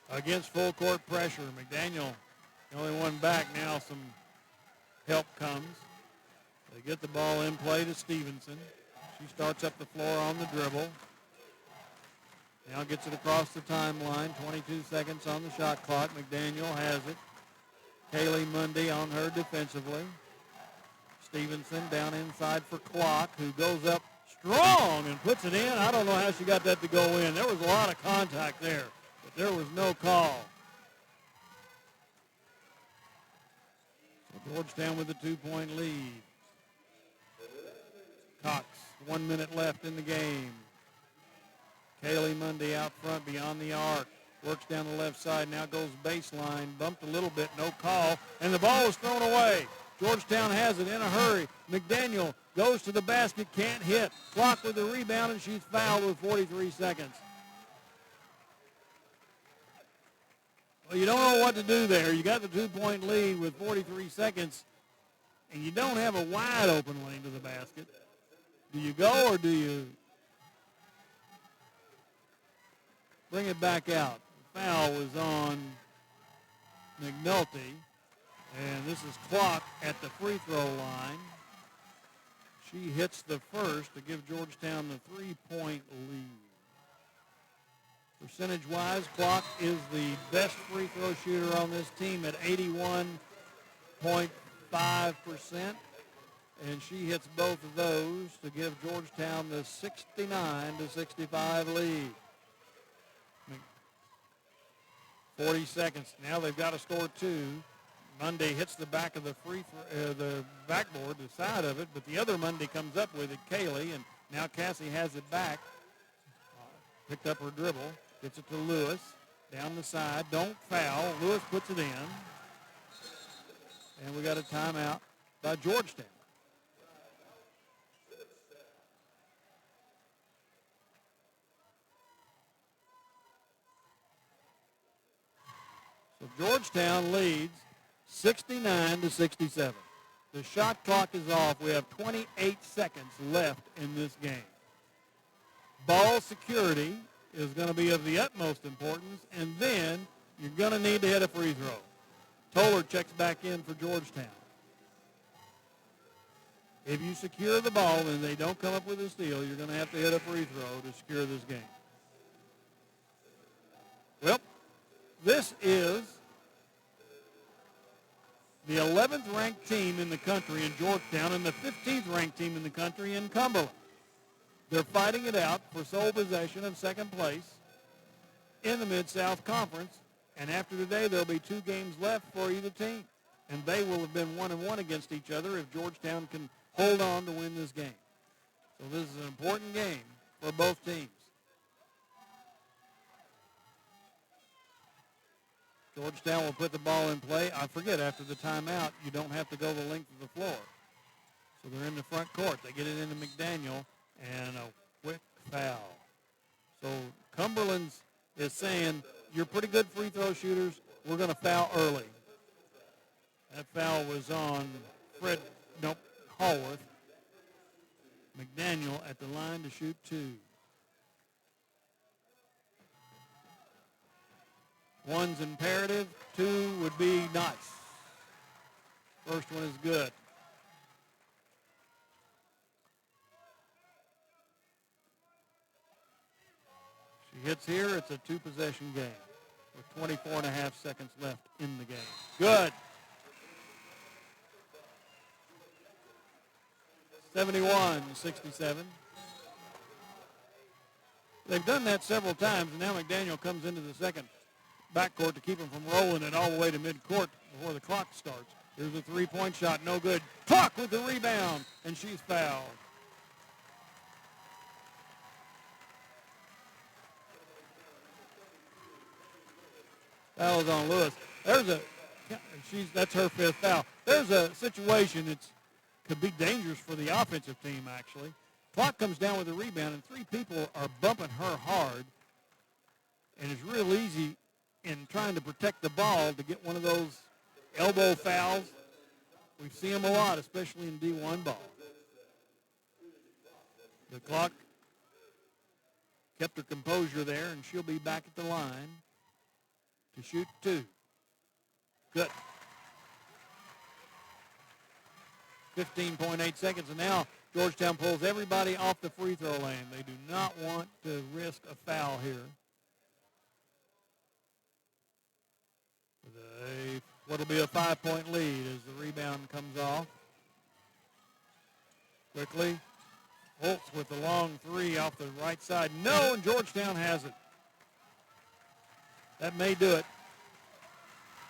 Speaker 1: Against full court pressure, McDaniel, the only one back now, some help comes. They get the ball in play to Stevenson. She starts up the floor on the dribble. Now gets it across the timeline. 22 seconds on the shot clock. McDaniel has it. Callie Mundy on her defensively. Stevenson down inside for Clock, who goes up strong and puts it in. I don't know how she got that to go in. There was a lot of contact there, but there was no call. So Georgetown with a 2-point lead. Cox, 1 minute left in the game. Callie Mundy out front beyond the arc. Works down the left side, now goes baseline. Bumped a little bit, no call, and the ball is thrown away. Georgetown has it in a hurry. McDaniel goes to the basket, can't hit. Clock with the rebound, and she's fouled with 43 seconds. Well, you don't know what to do there. You got the 2-point lead with 43 seconds, and you don't have a wide open lane to the basket. Do you go or do you bring it back out? The foul was on McNulty, and this is Clock at the free throw line. She hits the first to give Georgetown the 3-point lead. Percentage-wise, Clock is the best free throw shooter on this team at 81.5%, and she hits both of those to give Georgetown the 69-65 lead. 40 seconds. Now they've got to score two. Mundy hits the back of the the backboard, the side of it, but the other Mundy comes up with it, Callie, and now Cassie has it back. Picked up her dribble, gets it to Lewis, down the side, don't foul. Lewis puts it in, and we got a timeout by Georgetown. So Georgetown leads 69-67. The shot clock is off. We have 28 seconds left in this game. Ball security is going to be of the utmost importance, and then you're going to need to hit a free throw. Toller checks back in for Georgetown. If you secure the ball and they don't come up with a steal, you're going to have to hit a free throw to secure this game. Well, this is the 11th ranked team in the country in Georgetown and the 15th ranked team in the country in Cumberland. They're fighting it out for sole possession of second place in the Mid-South Conference, and after today there'll be 2 games left for either team, and they will have been 1-1 against each other if Georgetown can hold on to win this game. So this is an important game for both teams. Georgetown will put the ball in play. I forget, after the timeout, you don't have to go the length of the floor. So they're in the front court. They get it into McDaniel, and a quick foul. So Cumberlands is saying, you're pretty good free throw shooters. We're going to foul early. That foul was on Hallworth. McDaniel at the line to shoot 2. One's imperative, 2 would be nice. First one is good. She hits here, it's a 2-possession game with 24 and a half seconds left in the game. Good. 71-67. They've done that several times, and now McDaniel comes into the second backcourt to keep them from rolling it all the way to midcourt before the clock starts. Here's a 3-point shot, no good. Clock with the rebound, and she's fouled. Foul is on Lewis. That's her 5th foul. There's a situation that could be dangerous for the offensive team, actually. Clock comes down with a rebound, and three people are bumping her hard. And it's real easy in trying to protect the ball to get one of those elbow fouls. We see them a lot, especially in D1 ball. The clock kept her composure there, and she'll be back at the line to shoot two. Good. 15.8 seconds, and now Georgetown pulls everybody off the free throw lane. They do not want to risk a foul here. What'll be a 5-point lead as the rebound comes off. Quickly, Holtz with the long three off the right side. No, and Georgetown has it. That may do it.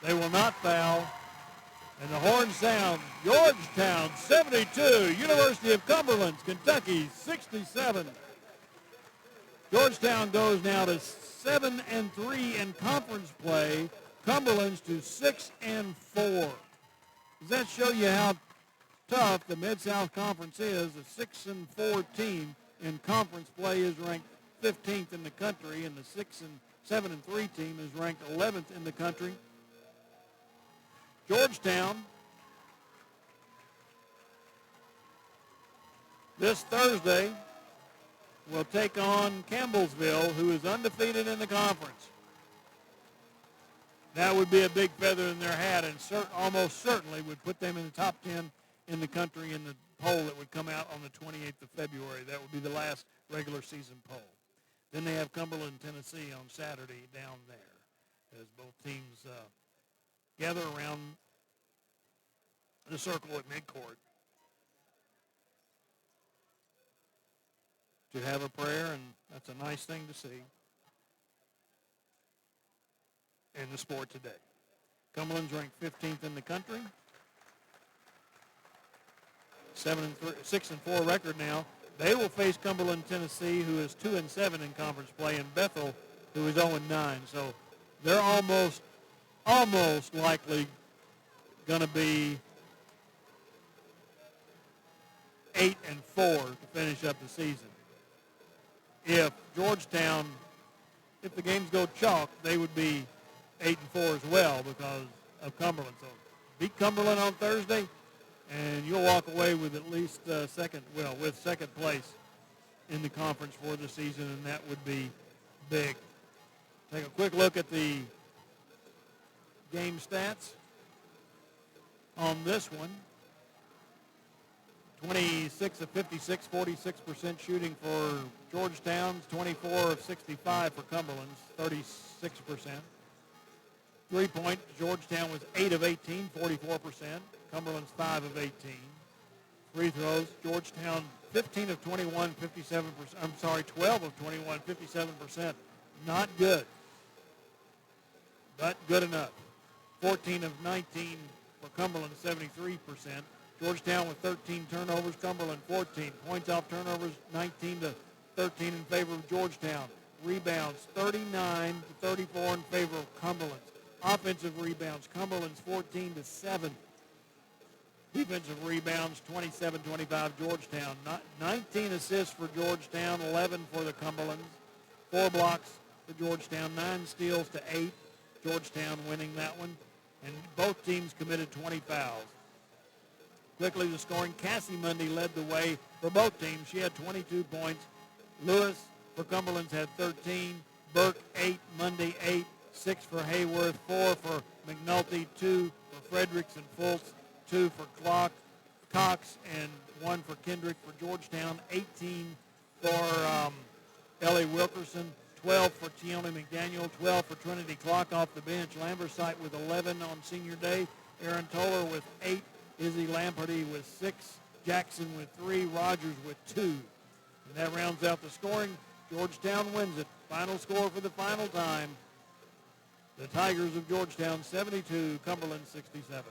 Speaker 1: They will not foul. And the horn sounds. Georgetown 72, University of Cumberlands, Kentucky 67. Georgetown goes now to 7-3 in conference play. Cumberlands to 6-4. Does that show you how tough the Mid-South Conference is? A 6-4 team in conference play is ranked 15th in the country, and the 7-3 team is ranked 11th in the country. Georgetown this Thursday will take on Campbellsville, who is undefeated in the conference. That would be a big feather in their hat, and almost certainly would put them in the top 10 in the country in the poll that would come out on the 28th of February. That would be the last regular season poll. Then they have Cumberland, Tennessee on Saturday down there as both teams gather around the circle at midcourt to have a prayer, and that's a nice thing to see in the sport today. Cumberland's ranked 15th in the country. 6-4 record now. They will face Cumberland, Tennessee, who is 2-7 in conference play, and Bethel, who is 0-9. So they're almost likely going to be 8-4 to finish up the season. If Georgetown, if the games go chalk, they would be 8-4 as well because of Cumberland. So beat Cumberland on Thursday, and you'll walk away with at least second place in the conference for the season, and that would be big. Take a quick look at the game stats on this one. 26 of 56, 46% shooting for Georgetown's, 24 of 65 for Cumberland's, 36%. 3-point, Georgetown was 8 of 18, 44%. Cumberland's 5 of 18. Free throws, Georgetown 15 of 21, 57%. 12 of 21, 57%. Not good, but good enough. 14 of 19 for Cumberland, 73%. Georgetown with 13 turnovers, Cumberland 14. Points off turnovers, 19 to 13 in favor of Georgetown. Rebounds, 39 to 34 in favor of Cumberland. Offensive rebounds, Cumberland's 14 to 7. Defensive rebounds, 27-25 Georgetown. 19 assists for Georgetown, 11 for the Cumberlands. 4 blocks for Georgetown, 9 steals to 8. Georgetown winning that one. And both teams committed 20 fouls. Quickly the scoring, Cassie Mundy led the way for both teams. She had 22 points. Lewis for Cumberland's had 13. Burke 8, Mundy 8, 6 for Hayworth, 4 for McNulty, 2 for Fredericks and Fultz, 2 for Cox, and 1 for Kendrick for Georgetown, 18 for Ellie Wilkerson, 12 for Tione McDaniel, 12 for Trinity Clock off the bench. Landversicht with 11 on senior day. Aaron Toller with 8. Izzy Lamperty with 6. Jackson with 3. Rogers with 2. And that rounds out the scoring. Georgetown wins it. Final score for the final time. The Tigers of Georgetown 72, Cumberland 67.